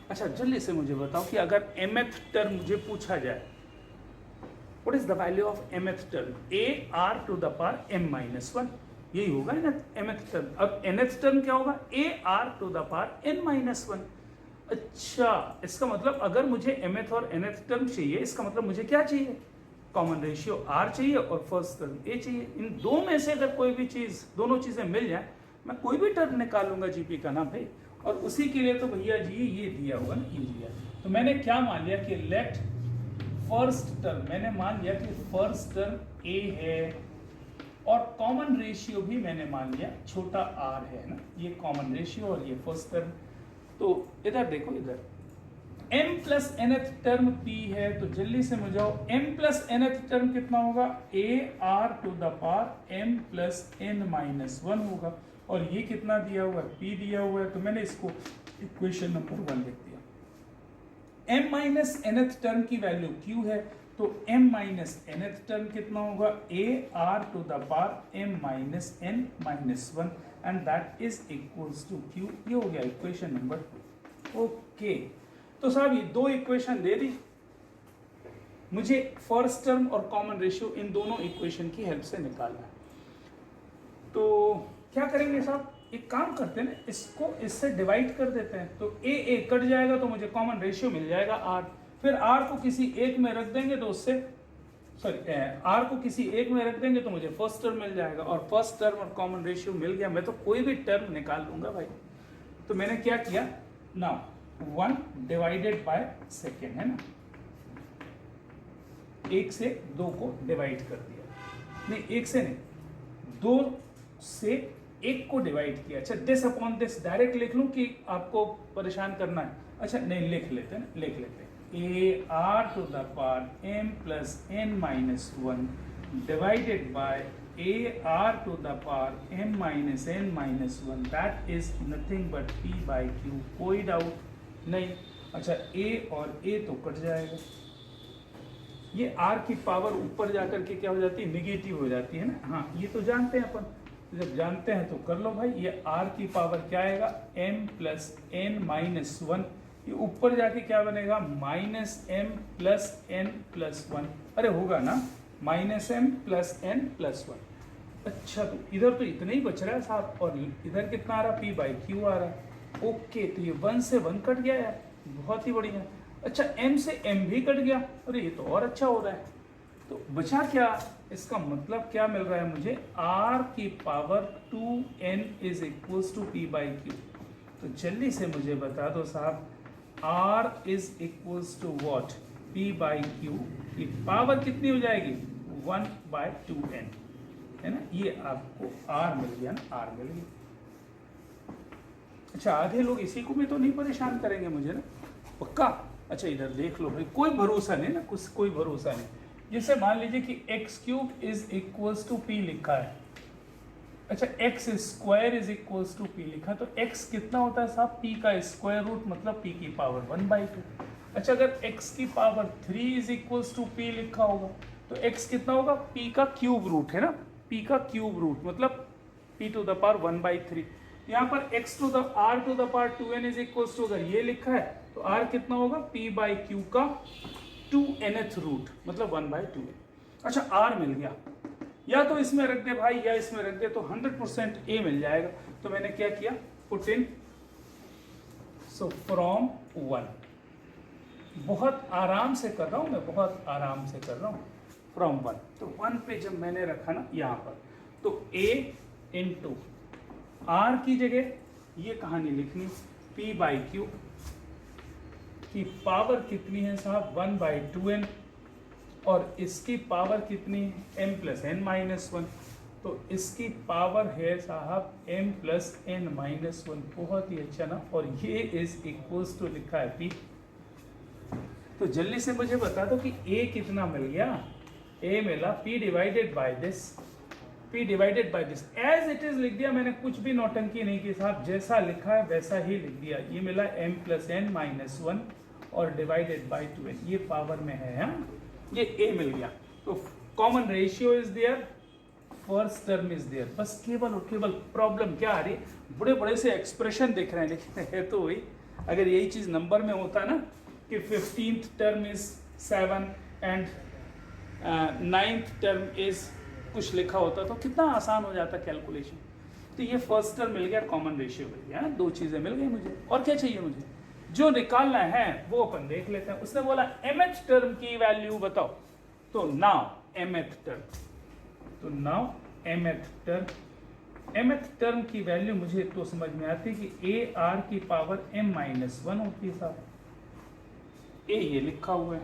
अच्छा जल्दी से मुझे बताओ कि अगर mth टर्म मुझे पूछा जाए, what is the value of mth term, a r to the power m minus 1, यही होगा ना mth टर्म। अब nth टर्म क्या होगा, a r to the power n minus 1। अच्छा, इसका मतलब अगर मुझे mth और nth टर्म चाहिए, इसका मतलब मुझे क्या चाहिए, कॉमन रेशियो r चाहिए और फर्स्ट टर्म a चाहिए। इन दो में से अगर कोई भी चीज, दोनों चीजें मिल जाए, मैं कोई भी टर्म निकाल लूंगा जीपी का ना भाई। और उसी के लिए तो भैया जी ये दिया होगा ना, ये दिया। तो मैंने क्या मान लिया कि लेट फर्स्ट टर्म, मैंने मान लिया कि फर्स्ट टर्म a है, और कॉमन रेशियो भी मैंने मान लिया छोटा r है ना, ये कॉमन रेशियो और ये फर्स्ट टर्म। तो इधर देखो, इधर m plus nth term p है, तो जल्दी से मुझे जाओ, m प्लस nth टर्म कितना होगा, a r to the power m plus n minus 1 होगा, और ये कितना दिया हुआ है, p दिया हुआ है। तो मैंने इसको इक्वेशन नंबर 1 लिख दिया। m माइनस nth टर्म की वैल्यू q है, तो m माइनस nth टर्म कितना होगा, a r to the power m minus n minus 1, and that is equals to q। ये हो गया इक्वेशन नंबर 2। ओके, तो साहब ये दो इक्वेशन दे दी मुझे, फर्स्ट टर्म और कॉमन रेशियो इन दोनों इक्वेशन की हेल्प से निकालना है। तो क्या करेंगे साहब, एक काम करते हैं ना, इसको इससे डिवाइड कर देते हैं, तो a कट जाएगा तो मुझे कॉमन रेशियो मिल जाएगा r, फिर r को किसी एक में रख देंगे तो उससे, सॉरी r को किसी एक में रख देंगे तो मुझे फर्स्ट टर्म मिल जाएगा, और फर्स्ट टर्म और कॉमन रेशियो मिल गया, मैं तो कोई भी टर्म निकाल लूंगा भाई। तो मैंने क्या किया, नाउ 1 डिवाइडेड बाय सेकेंड है ना, 1 से 2 को डिवाइड कर दिया, नहीं 1 से नहीं, 2 से 1 को डिवाइड किया। अच्छा, दिस अपॉन दिस डायरेक्ट लिख लूं कि आपको परेशान करना है, अच्छा नहीं लिख लेते हैं, लिख लेते हैं, a r to the power m plus n minus 1 divided by a r to the power m minus n minus 1, that is nothing but p by q। कोई डाउट नहीं। अच्छा, a और a तो कट जाएगा, ये r की power ऊपर जाकर के क्या हो जाती है, निगेटिव हो जाती है ना, हाँ ये तो जानते हैं अपन, जब जानते हैं तो कर लो भाई। ये r की पावर क्या आएगा, m प्लस n माइनस 1, ये ऊपर जाके क्या बनेगा, minus m plus n plus 1, अरे होगा ना, minus m plus n plus 1। अच्छा, तो इधर तो इतना ही बच रहा है साहब, और इधर कितना आ रहा, p बाई q आ रहा है। ओके, तो ये 1 से 1 कट गया यार, बहुत ही बढ़िया। अच्छा, m से m भी कट गया, अरे ये तो और अच्छा हो रहा है। तो बचा क्या, इसका मतलब क्या मिल रहा है मुझे, r की power 2n is equals to p by q। तो जल्दी से मुझे बता दो साहब, r is equals to what, p by q की पावर कितनी हो जाएगी, 1 बाई 2n। ये आपको आर मिल गया ना, आर मिल गया। अच्छा आधे लोग इसी को भी तो नहीं परेशान करेंगे मुझे ना, पक्का? अच्छा इधर देख लो भाई, कोई भरोसा नहीं ना, कुछ कोई भरोसा नहीं। जैसे मान लीजिए कि x cube is equals to p लिखा है, अच्छा x square is equals to p लिखा, तो एक्स कितना होता है साहब? पी का स्क्वायर रूट, मतलब पी की पावर 1/2। अच्छा अगर एक्स की power 3 is equals to p लिखा होगा तो एक्स कितना होगा? पी का क्यूब रूट है ना, पी का क्यूब रूट मतलब पी टू द पावर 1/3। यहाँ पर x to the r to the power 2n is equals to, अगर ये लिखा है तो r कितना होगा? p बाई क्यू का 2nth रूट मतलब 1/2। अच्छा r मिल गया, या तो इसमें रख दे भाई या इसमें रख दे, तो 100% a मिल जाएगा। तो मैंने क्या किया? पुट इन, सो फ्रॉम 1, बहुत आराम से कर रहा हूं मैं, बहुत आराम से कर रहा हूं, फ्रॉम 1। तो 1 पे जब मैंने रखा ना यहाँ पर, तो a इंटू आर की जगह ये कहानी लिखनी, p बाई क्यू की पावर कितनी है साहब? 1/2n, और इसकी पावर कितनी है? m प्लस n माइनस 1, तो इसकी पावर है साहब m प्लस n माइनस 1। बहुत ही अच्छा ना, और ये इज इक्वल्स टू लिखा है p। तो जल्दी से मुझे बता दो कि a कितना मिल गया? a मिला p divided by this, p divided by this, as it is लिख दिया मैंने, कुछ भी नौटंकी नहीं की साहब, जैसा लिखा है वैसा ही लिख दिया। ये मिला m प्लस n माइनस 1 और डिवाइडेड बाय 2n, ये पावर में है हम, ये a मिल गया। तो common ratio is there, first term is there. बस केवल और केवल प्रॉब्लम क्या आ रही है? बड़े बड़े से एक्सप्रेशन दिख रहे हैं, लेकिन है तो वही। अगर यही चीज नंबर में होता ना कि 15th term is 7 and 9th term is कुछ लिखा होता तो कितना आसान हो जाता कैलकुलेशन। तो ये फर्स्ट टर्म मिल गया, कॉमन रेशियो मिल गया, दो चीजें मिल गई मुझे। और क्या चाहिए मुझे? जो निकालना है वो अपन देख लेते हैं। उसने बोला mth टर्म की वैल्यू बताओ, तो नाउ mth टर्म, तो नाउ mth टर्म की वैल्यू मुझे तो समझ में आती है कि a r की पावर m माइनस 1 होती है साहब। a ये लिखा हुआ है,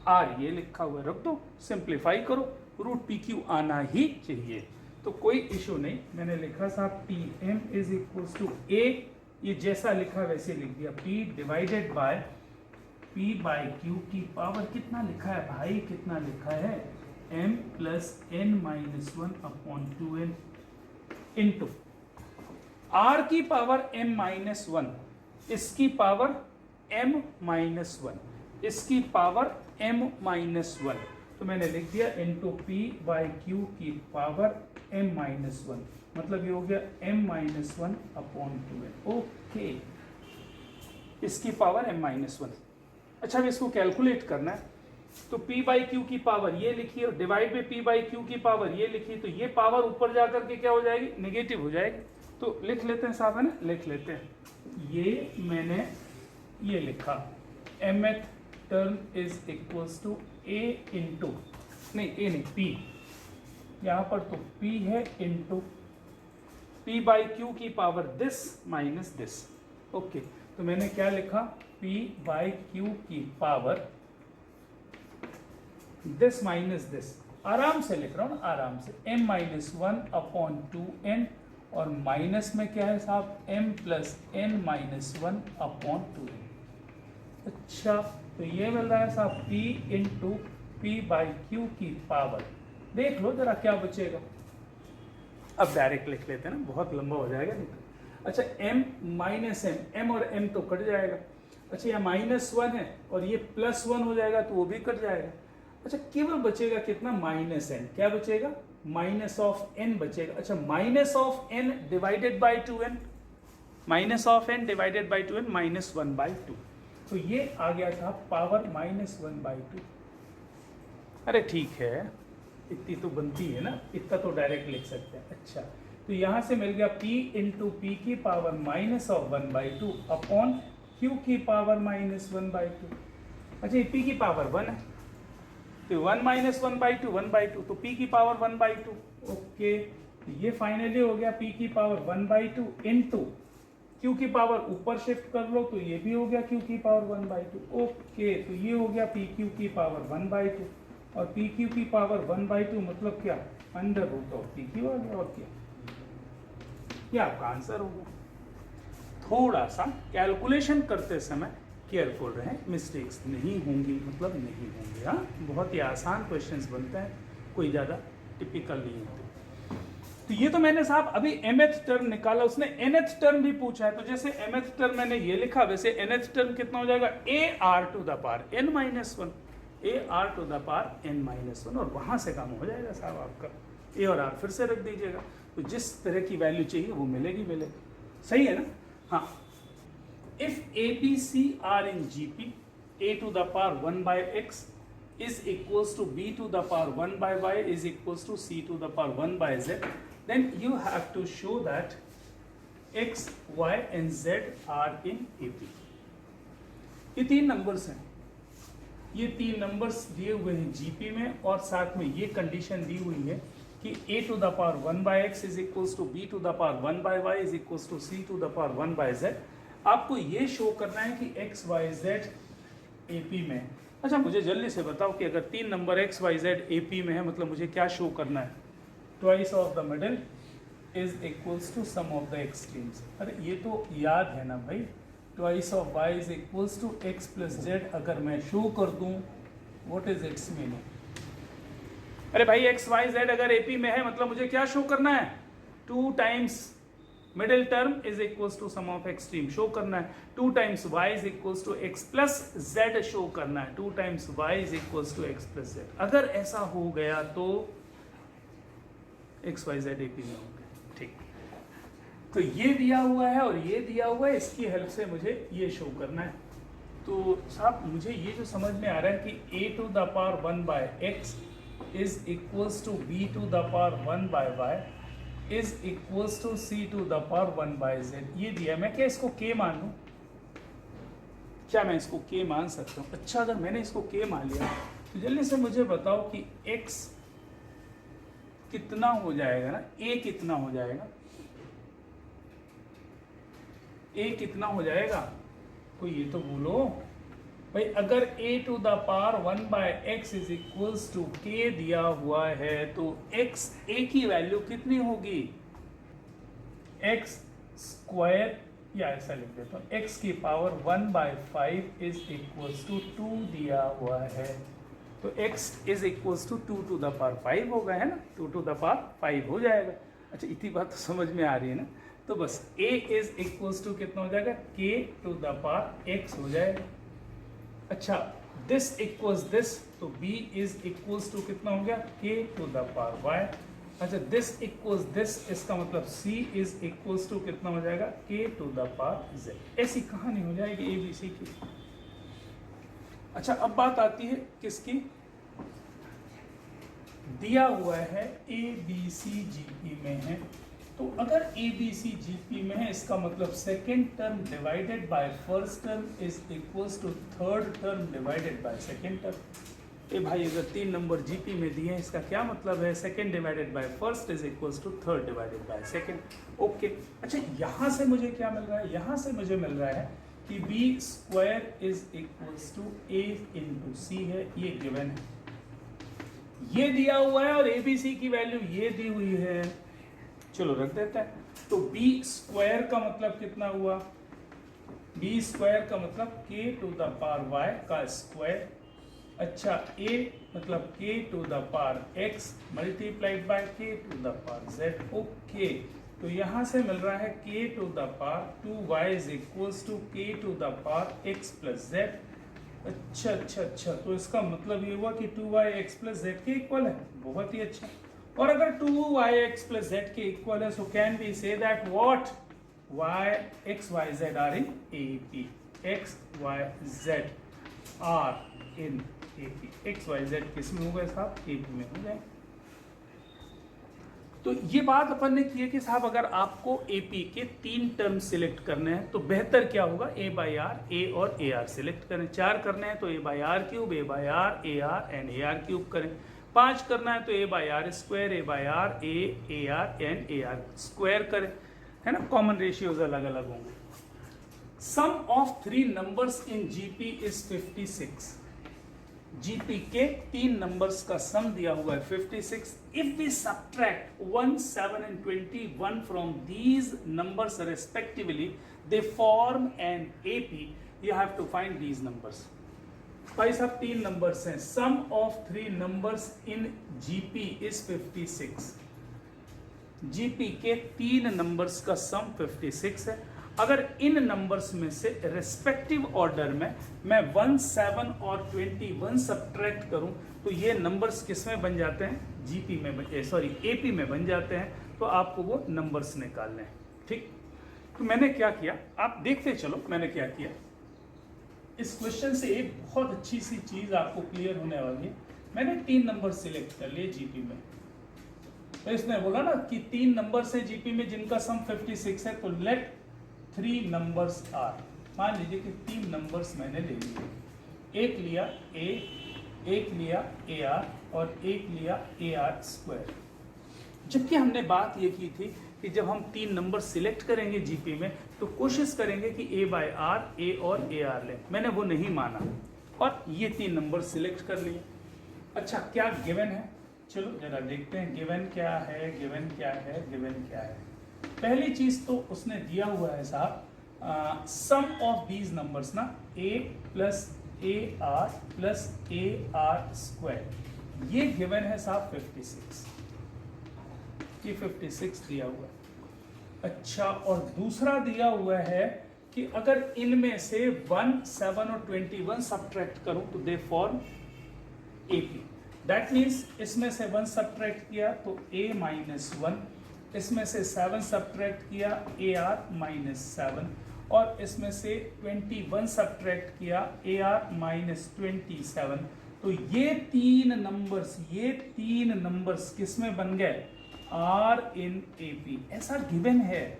r ये लिखा हुआ है, रख दो, सिंप्लीफाई करो, रूट पी क्यू आना ही चाहिए, तो कोई इशू नहीं। मैंने लिखा साहब P M is equal to A, ये जैसा लिखा वैसे लिख दिया, p divided by p by Q की पावर कितना लिखा है भाई? कितना लिखा है? m plus n minus 1 upon 2n into r की पावर m माइनस 1, इसकी पावर m माइनस 1, इसकी पावर m माइनस 1, तो मैंने लिख दिया इंटू पी बाई क्यू की पावर m माइनस 1, मतलब ये हो गया m minus 1 upon 2n। Okay, इसकी पावर m माइनस 1। अच्छा अब इसको कैलकुलेट करना है, तो p बाई क्यू की पावर ये लिखी और divide by p by Q की पावर ये लिखी, तो ये पावर ऊपर जाकर के क्या हो जाएगी? नेगेटिव हो जाएगी। तो लिख लेते हैं साहब, है ना, लिख लेते हैं। ये मैंने ये लिखा, mth term is equals to a into, नहीं a नहीं p, यहाँ पर तो p है इंटू p बाई क्यू की power this minus this. Okay, तो मैंने क्या लिखा? p बाई क्यू की पावर दिस माइनस दिस, आराम से लिख रहा हूँ ना, आराम से, m माइनस 1 अपॉन 2n, और माइनस में क्या है साहब? m plus n minus 1 upon 2n। अच्छा, तो ये मिल रहा है साहब p into P by Q की पावर, देख लो जरा क्या बचेगा। अब डायरेक्ट लिख लेते हैं ना, बहुत लंबा हो जाएगा नहीं तो। अच्छा m माइनस m और m तो कट जाएगा। अच्छा ये माइनस 1 है और ये प्लस 1 हो जाएगा तो वो भी कट जाएगा। अच्छा केवल बचेगा कितना? Minus n। क्या बचेगा? माइनस ऑफ n बचेगा। अच्छा minus of n divided by 2n, minus of n divided by 2n minus 1/2, तो ये आ गया था पावर माइनस 1/2। अरे ठीक है, इतनी तो बनती है ना, इतना तो डायरेक्ट लिख सकते हैं। अच्छा तो यहाँ से मिल गया p इंटू पी की power minus of 1/2 upon q की पावर माइनस 1/2। अच्छा ये p की पावर 1 है, तो 1 माइनस 1/2 1/2, तो p की पावर 1/2। ओके, तो ये फाइनली हो गया p की पावर 1/2 इंटू q की पावर ऊपर शिफ्ट कर लो तो ये भी हो गया q की पावर 1/2। ओके, तो ये हो गया pq की पावर 1/2, और pq की पावर 1/2 मतलब क्या? Under root of P Q आ गया और क्या, ये आपका आंसर होगा। थोड़ा सा कैलकुलेशन करते समय केयरफुल रहें, मिस्टेक्स नहीं होंगी, मतलब नहीं होंगे। हाँ, बहुत ही आसान क्वेश्चंस बनते हैं, कोई ज़्यादा टिपिकल नहीं होते। तो ये तो मैंने साहब अभी mth टर्म निकाला, उसने nth टर्म भी पूछा है, तो जैसे mth टर्म मैंने ये लिखा, वैसे nth टर्म कितना हो जाएगा, ar to the power n minus one, ar to the power n minus one, और वहाँ से काम हो जाएगा साहब आपका, a और r फिर से रख दीजिएगा, तो जिस तरह की वैल्यू चाहिए वो मिलेगी मिलेगी। सही है ना? हाँ, if ABC are in GP, a to the power 1 by x is equals to b to the power 1 by y is equals to c to the power 1 by z, then you have to show that x, y and z are in AP. ये तीन numbers हैं, ये तीन numbers दिए हुए हैं GP में, और साथ में ये कंडीशन दी हुई है कि a to the power 1 by x is equals to b to the power 1 by y is equals to c to the power 1 by z। आपको ये शो करना है कि x, y, z AP में। अच्छा, मुझे जल्दी से बताओ कि अगर तीन number x, y, z AP में है, मतलब मुझे क्या शो करना है, twice of the middle is equals to sum of the extremes. अरे ये तो याद है ना भाई, twice of y is equals to x plus z अगर मैं शो कर दूं, व्हाट इज इट्स मीनिंग? अरे भाई x, y, z अगर AP में है, मतलब मुझे क्या शो करना है, 2 times middle term is equals to sum of extreme show करना है, 2 times y is equals to x plus z show करना है, 2 times y is equals to x plus z। अगर ऐसा हो गया तो x, y, z AP में होंगे। ठीक, तो ये दिया हुआ है और ये दिया हुआ है, इसकी हेल्प से मुझे ये शो करना है। तो साहब मुझे ये जो समझ में आ रहा है कि a to the power 1 by x is equals to b to the power 1 by y is equals to c to the power 1 by z, ये दिया। मैं क्या इसको k मान लूं? क्या मैं इसको k मान सकता हूँ? अच्छा, अगर मैंने इसको k मान लिया तो जल्दी से मुझे बताओ कि x कितना हो जाएगा ना, a कितना हो जाएगा, a कितना हो जाएगा, कोई ये तो बोलो भाई। अगर a to the power 1 by x is equals to k दिया हुआ है, तो x, a की वैल्यू कितनी होगी, x स्क्वायर, या ऐसा लिख देता हूँ, x की power 1 by 5 is equals to 2 दिया हुआ है, तो x is equals to 2 to the power 5 होगा, है ना, 2 टू द पावर 5 हो जाएगा। अच्छा, इतनी बात तो समझ में आ रही है ना? तो बस a इज इक्वल्स टू कितना हो जाएगा, k to the power x हो जाएगा। अच्छा, दिस इक्वल्स दिस, तो b इज इक्वल्स टू कितना हो गया, k to the power y। अच्छा, दिस इक्वल्स दिस, इसका मतलब c इज इक्वल्स टू कितना हो जाएगा, k to the power z। ऐसी कहानी हो जाएगी ABC की। अच्छा, अब बात आती है किसकी, दिया हुआ है ABC GP में है, तो अगर ABC GP में है, इसका मतलब second term divided by first term is equals to third term divided by second term. ए भाई, अगर तीन नंबर GP में दिए हैं, इसका क्या मतलब है, second divided by first is equals to third divided by second. Okay, अच्छा, यहाँ से मुझे क्या मिल रहा है, यहाँ से मुझे मिल रहा है कि b square is equals to a into C है, ये गिवन है, ये दिया हुआ है, और ABC की वैल्यू ये दी हुई है। चलो रख देते हैं, तो b स्क्वायर का मतलब कितना हुआ, b स्क्वायर का मतलब k to the power y का स्क्वायर। अच्छा, a मतलब k to the power x multiplied by k to the power z। Okay, तो यहाँ से मिल रहा है k to the power 2y is equals to k to the power x plus z। अच्छा अच्छा अच्छा, तो इसका मतलब ये हुआ कि 2y x प्लस z के इक्वल है। बहुत ही अच्छा, और अगर 2y x प्लस z के इक्वल है, so can we say that what, y x y z are in AP, x y z are in AP, x y z किस में होगा साहब, AP में हो जाए। तो ये बात अपन ने की है कि साहब अगर आपको AP के 3 टर्म सिलेक्ट करने हैं तो बेहतर क्या होगा, a बाई आर, a और AR सिलेक्ट करें। 4 करने हैं तो a by R cube, a by R, AR and AR cube करें। 5 करना है तो a by R square, a by R, AR and AR square करें, है ना, कॉमन रेशियोज अलग अलग होंगे। Sum of 3 numbers in GP is 56। GP के 3 नंबर्स का सम दिया हुआ है 56. If we subtract 1, 7 and 21 from these numbers respectively they form an AP. You have to find these numbers. भाई साहब 3 नंबर्स हैं. Sum of 3 numbers in GP is 56. GP के 3 नंबर्स का सम 56 है. अगर इन नंबर्स में से रेस्पेक्टिव ऑर्डर में मैं 1, 7 और 21 सब्ट्रैक्ट करूं तो ये नंबर्स किस में बन जाते हैं? जीपी में, एपी में बन जाते हैं. तो आपको वो नंबर्स निकालने हैं. ठीक, तो मैंने क्या किया आप देखते चलो. मैंने क्या किया, इस क्वेश्चन से एक बहुत अच्छी सी चीज आपको क्लियर होने वाली है. मैंने 3 नंबर सिलेक्ट कर लिए जीपी में. तो इसने बोला ना कि 3 नंबर्स हैं जीपी में जिनका सम 56 है. तो लेट 3 नंबर्स आर. मान लीजिए कि 3 नंबर्स मैंने ले लिए. एक लिया ए, एक लिया ए आर और एक लिया ए आर स्क्वायर. जबकि हमने बात ये की थी कि जब हम 3 नंबर सिलेक्ट करेंगे जीपी में तो कोशिश करेंगे कि ए बाय आर, ए और ए आर लें. मैंने वो नहीं माना और ये 3 नंबर सिलेक्ट कर लिए. अच्छा, क्या गिवन है? चलो जरा देखते हैं गिवन क्या है, गिवन क्या है, गिवन क्या है. पहली चीज तो उसने दिया हुआ है साहब सम ऑफ दीज नंबर्स ना, a plus A are plus A R square. ये गिवन है साहब 56. ये 56 दिया हुआ है. अच्छा, और दूसरा दिया हुआ है कि अगर इनमें से 1, 7 और 21 सब्ट्रैक्ट करूं तो they form AP. That means इसमें से 1 सब्ट्रैक्ट किया तो a माइनस 1, इसमें से 7 सब्ट्रैक्ट किया ए आर माइनस 7 और इसमें से 21 सब्ट्रैक्ट किया ए आर माइनस 27. तो ये 3 नंबर्स किस में बन गए? Are in AP. ऐसा गिवन है.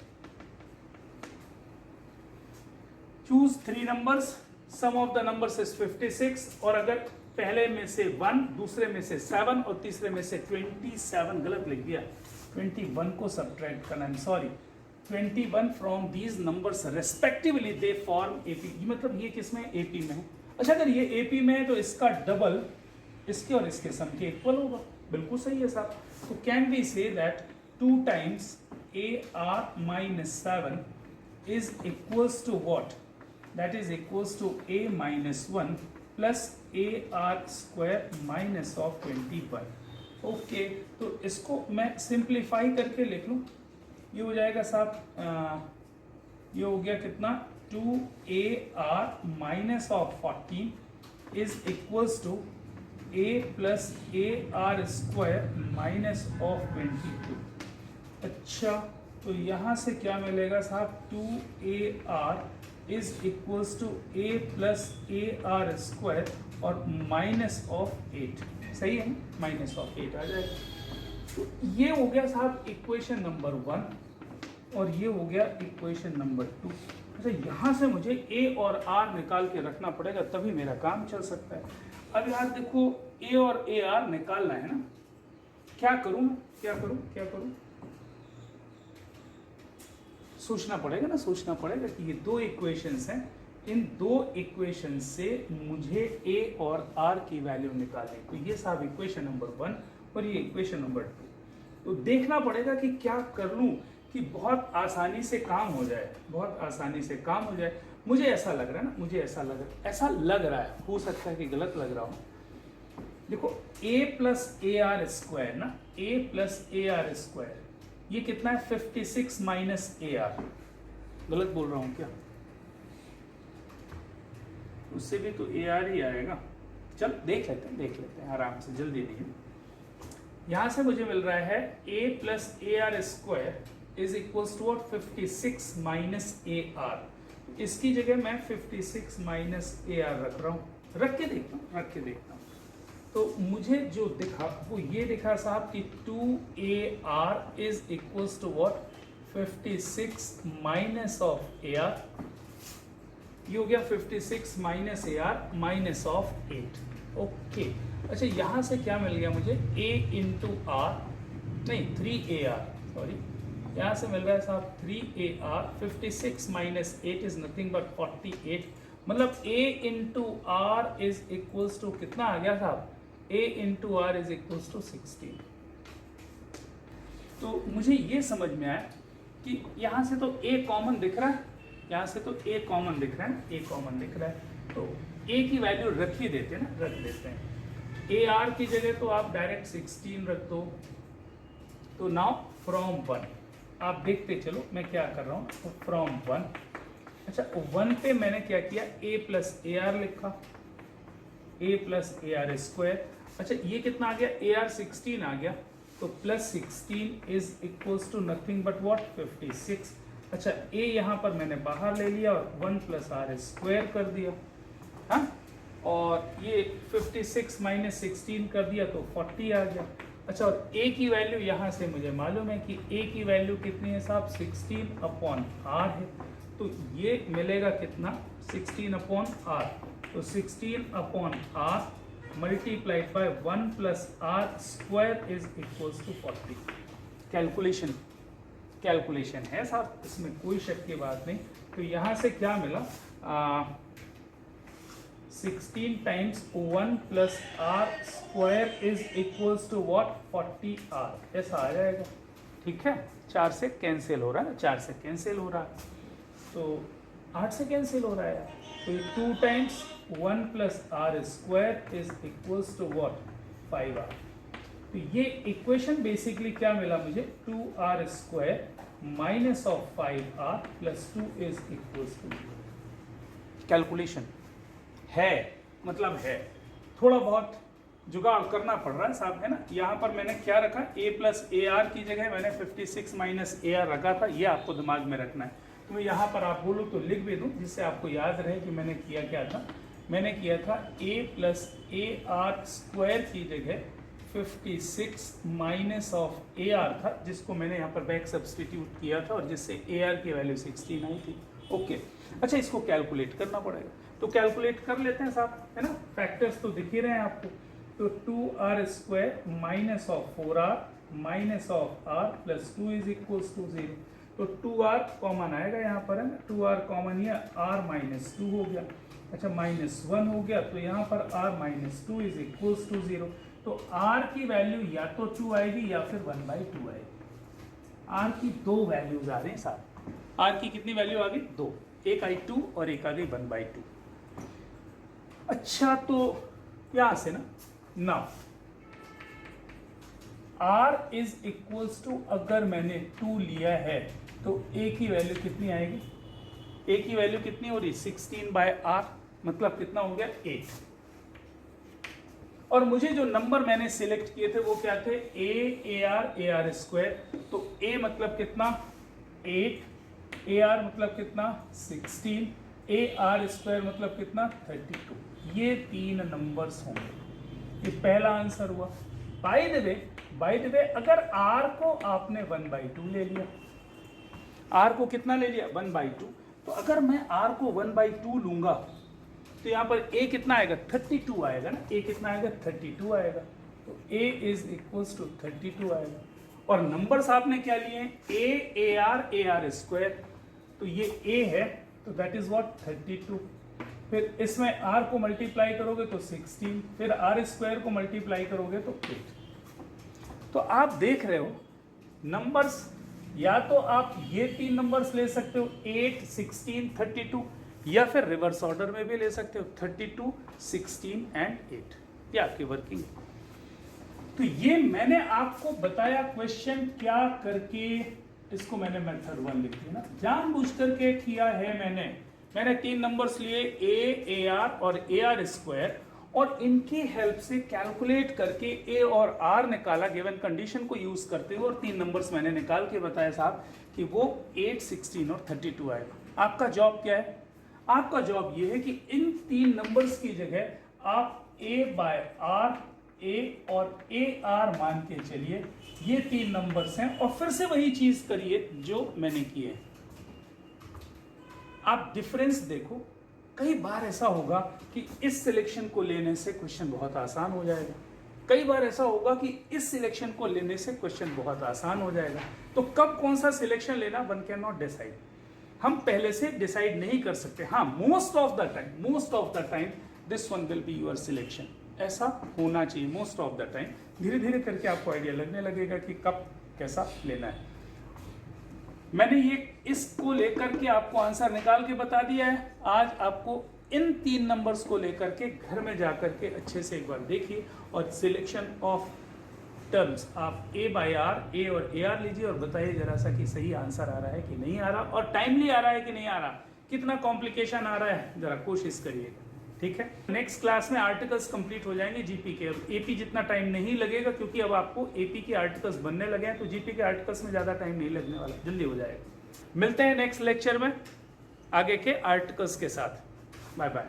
Choose 3 numbers, sum of the numbers is 56. और अगर पहले में से 1, दूसरे में से 7 और तीसरे में से 27, गलत लिख दिया, 21 को सब्ट्रैक्ट करना. Sorry, 21 from these numbers respectively they form AP. मतलब ये किस में? एपी में है. अच्छा, अगर ये एपी में है तो इसका डबल इसके और इसके सम के इक्वल होगा. बिल्कुल सही है साहब. तो can we say that 2 times A R minus 7 is equals to what? That is equals to A minus 1 plus A R square minus of 21. Okay, तो इसको मैं सिंप्लीफाई करके लिख लूँ. ये हो जाएगा साहब, ये हो गया कितना? 2ar minus of 14 is equals to a plus A R square minus of 22. अच्छा, तो यहाँ से क्या मिलेगा साहब? 2ar is equals to a plus A R square और माइनस ऑफ 8. सही है, माइनस ऑफ 8 आ जाएगा. तो ये हो गया साहब इक्वेशन नंबर 1 और ये हो गया इक्वेशन नंबर 2. अच्छा, यहाँ से मुझे a और r निकाल के रखना पड़ेगा तभी मेरा काम चल सकता है. अब यार देखो, a और ए आर निकालना है ना. क्या करूं? क्या करूं? सोचना पड़ेगा ना, सोचना पड़ेगा कि ये 2 इक्वेशंस हैं. इन 2 इक्वेशन से मुझे a और r की वैल्यू निकालनी. तो ये साहब इक्वेशन नंबर 1 और ये इक्वेशन नंबर 2. तो देखना पड़ेगा कि क्या कर लूं कि बहुत आसानी से काम हो जाए, बहुत आसानी से काम हो जाए. मुझे ऐसा लग रहा है ना, मुझे ऐसा लग रहा है. हो सकता है कि गलत लग रहा हो. देखो, a plus A R square ना, a plus A R square, ये कितना है? 56 माइनस ए आर. गलत बोल रहा हूँ क्या? उससे भी तो ए आर ही आएगा. चल देख लेते हैं आराम से, जल्दी नहीं. यहां से मुझे मिल रहा है a plus A R square is equals to 56 minus A R. इसकी जगह मैं 56 माइनस ए आर रख रहा हूँ. रख के देखता हूँ. तो मुझे जो दिखा वो ये दिखा साहब कि 2ar is equals to what? 56 minus of A are. ये हो गया 56 minus A R minus of 8. Okay, अच्छा, यहाँ से क्या मिल गया मुझे? a इंटू आर, नहीं 3ar, सॉरी, यहाँ से मिल रहा है साहब 3ar. 56 minus 8 is nothing but 48. मतलब a into R is equals to कितना आ गया साहब, a into R is equals to 16। तो मुझे ये समझ में आया कि यहाँ से तो a कॉमन दिख रहा है, यहाँ से तो a कॉमन दिख रहा है ना, a कॉमन दिख रहा है, तो a की वैल्यू रख ही देते हैं ना, रख देते हैं। a r की जगह तो आप डायरेक्ट 16 रख दो। तो नाउ फ्रॉम 1 आप देखते चलो मैं क्या कर रहा हूँ, तो फ्रॉम 1, अच्छा 1 पे मैंने क्या किया, a प्लस ए आर लिखा, a plus A R square. अच्छा ये कितना आ गया, ए आर 16 आ गया, तो plus 16 is equals to nothing but what 56। अच्छा a यहाँ पर मैंने बाहर ले लिया और 1 प्लस आर स्क्वायर कर दिया, हाँ, और ये 56 माइनस 16 कर दिया तो 40 आ गया। अच्छा और a की वैल्यू यहाँ से मुझे मालूम है कि a की वैल्यू कितनी है साहब, 16 अपॉन r है, तो ये मिलेगा कितना, 16 अपॉन r, तो 16 upon r multiplied by 1 plus R square is equals to 40। Calculation है साहब, इसमें कोई शक की बात नहीं। तो यहाँ से क्या मिला, 16 times 1 plus R square is equals to what 40 R, ऐसा आ जाएगा। ठीक है, 4 से कैंसिल हो रहा है, 4 से कैंसिल हो रहा है, तो 8 से कैंसिल हो रहा है, तो 2 times 1 plus R square is equals to what 5 R. तो ये इक्वेशन बेसिकली क्या मिला मुझे, 2 R square minus of 5 R plus 2 is equals to. Calculation है, मतलब है, थोड़ा बहुत जुगाड़ करना पड़ रहा है साहब, है ना। यहाँ पर मैंने क्या रखा, a प्लस ए आर की जगह मैंने 56 माइनस ए आर रखा था, ये आपको दिमाग में रखना है। तो मैं यहाँ पर आप बोलो तो लिख भी दूँ जिससे आपको याद रहे कि मैंने किया क्या था। मैंने किया था a plus A R square की जगह 56 माइनस ऑफ ए आर था, जिसको मैंने यहाँ पर बैक सब्सटीट्यूट किया था और जिससे ए आर की वैल्यू 16 आई थी। ओके, अच्छा इसको कैलकुलेट करना पड़ेगा, तो कैलकुलेट कर लेते हैं साहब, है ना। फैक्टर्स तो दिख ही रहे हैं आपको, तो 2r square minus of 4r minus of r plus 2 is equals to 0। तो 2r कॉमन आएगा यहाँ पर, है ना, 2r कॉमन या r माइनस 2 हो गया। अच्छा माइनस 1 हो गया, तो यहाँ पर r minus 2 is equals to 0। तो r की वैल्यू या तो 2 आएगी या फिर 1/2 आएगी। r की 2 वैल्यूज आ रही हैं साहब, r की कितनी वैल्यू आ गई, 2, एक आई 2 और एक आ गई 1/2। अच्छा तो यहां से ना r इज इक्वल्स टू, अगर मैंने 2 लिया है तो a की वैल्यू कितनी आएगी, a की वैल्यू कितनी हो रही, 16/r, मतलब कितना हो गया 8। और मुझे जो नंबर मैंने सिलेक्ट किए थे वो क्या थे, ए आर स्क्वायर, तो a मतलब कितना 8, ए आर मतलब कितना 16, ए आर स्क्वायर मतलब कितना 32। ये 3 नंबर्स होंगे, ये पहला आंसर हुआ। बाय द वे अगर r को आपने 1/2 ले लिया, r को कितना ले लिया 1/2, तो अगर मैं r को 1/2 लूंगा तो यहाँ पर a कितना आएगा 32 आएगा ना, a कितना आएगा 32 आएगा, तो a इज इक्वल्स टू 32 आएगा। और नंबर्स आपने क्या लिए हैं, ए आर स्क्वायर, तो ये a है तो दैट इज व्हाट 32। फिर इसमें r को मल्टीप्लाई करोगे तो 16, फिर r स्क्वायर को मल्टीप्लाई करोगे तो 8। तो आप देख रहे हो नंबर्स, या तो आप ये 3 नंबर्स ले सकते हो 8, 16, 32, या फिर रिवर्स ऑर्डर में भी ले सकते हो 32, 16 एंड 8, ये आपकी वर्किंग। तो ये मैंने आपको बताया क्वेश्चन क्या करके, इसको मैंने मेथड 1 लिख दिया ना, जानबूझ करके किया है मैंने 3 नंबर्स लिए ए आर और ए आर स्क्वायर, और इनकी हेल्प से कैलकुलेट करके ए और आर निकाला गिवन कंडीशन को यूज करते हुए, और 3 नंबर्स मैंने निकाल के बताया साहब कि वो 8, 16 और 32 आएगा। आपका जॉब क्या है, आपका जॉब ये है कि इन 3 नंबर्स की जगह आप ए बाय आर, ए और ए आर मान के चलिए, ये 3 नंबर्स हैं, और फिर से वही चीज करिए जो मैंने की है। आप डिफरेंस देखो, कई बार ऐसा होगा कि इस सिलेक्शन को लेने से क्वेश्चन बहुत आसान हो जाएगा, कई बार ऐसा होगा कि इस सिलेक्शन को लेने से क्वेश्चन बहुत आसान हो जाएगा। तो कब कौन सा सिलेक्शन लेना वन कैन नॉट डिसाइड, हम पहले से डिसाइड नहीं कर सकते। हाँ, most of the time this one will be your selection, ऐसा होना चाहिए मोस्ट ऑफ द टाइम। धीरे धीरे करके आपको आइडिया लगने लगेगा कि कब कैसा लेना है। मैंने ये इसको लेकर के आपको आंसर निकाल के बता दिया है। आज आपको इन 3 नंबर्स को लेकर के घर में जाकर के अच्छे से एक बार देखिए और सिलेक्शन ऑफ टर्म्स आप A बाय R, A और AR लीजिए और बताइए जरा सा कि सही आंसर आ रहा है कि नहीं आ रहा, और टाइमली आ रहा है कि नहीं आ रहा, कितना कॉम्प्लिकेशन आ रहा है, जरा कोशिश करिएगा। ठीक है, नेक्स्ट क्लास में आर्टिकल्स कंप्लीट हो जाएंगे जीपी के। अब एपी जितना टाइम नहीं लगेगा क्योंकि अब आपको एपी के आर्टिकल्स बनने लगे हैं, तो जीपी के आर्टिकल्स में ज़्यादा टाइम नहीं लगने वाला, जल्दी हो जाएगा। मिलते हैं नेक्स्ट लेक्चर में आगे के आर्टिकल्स के साथ। Bye bye.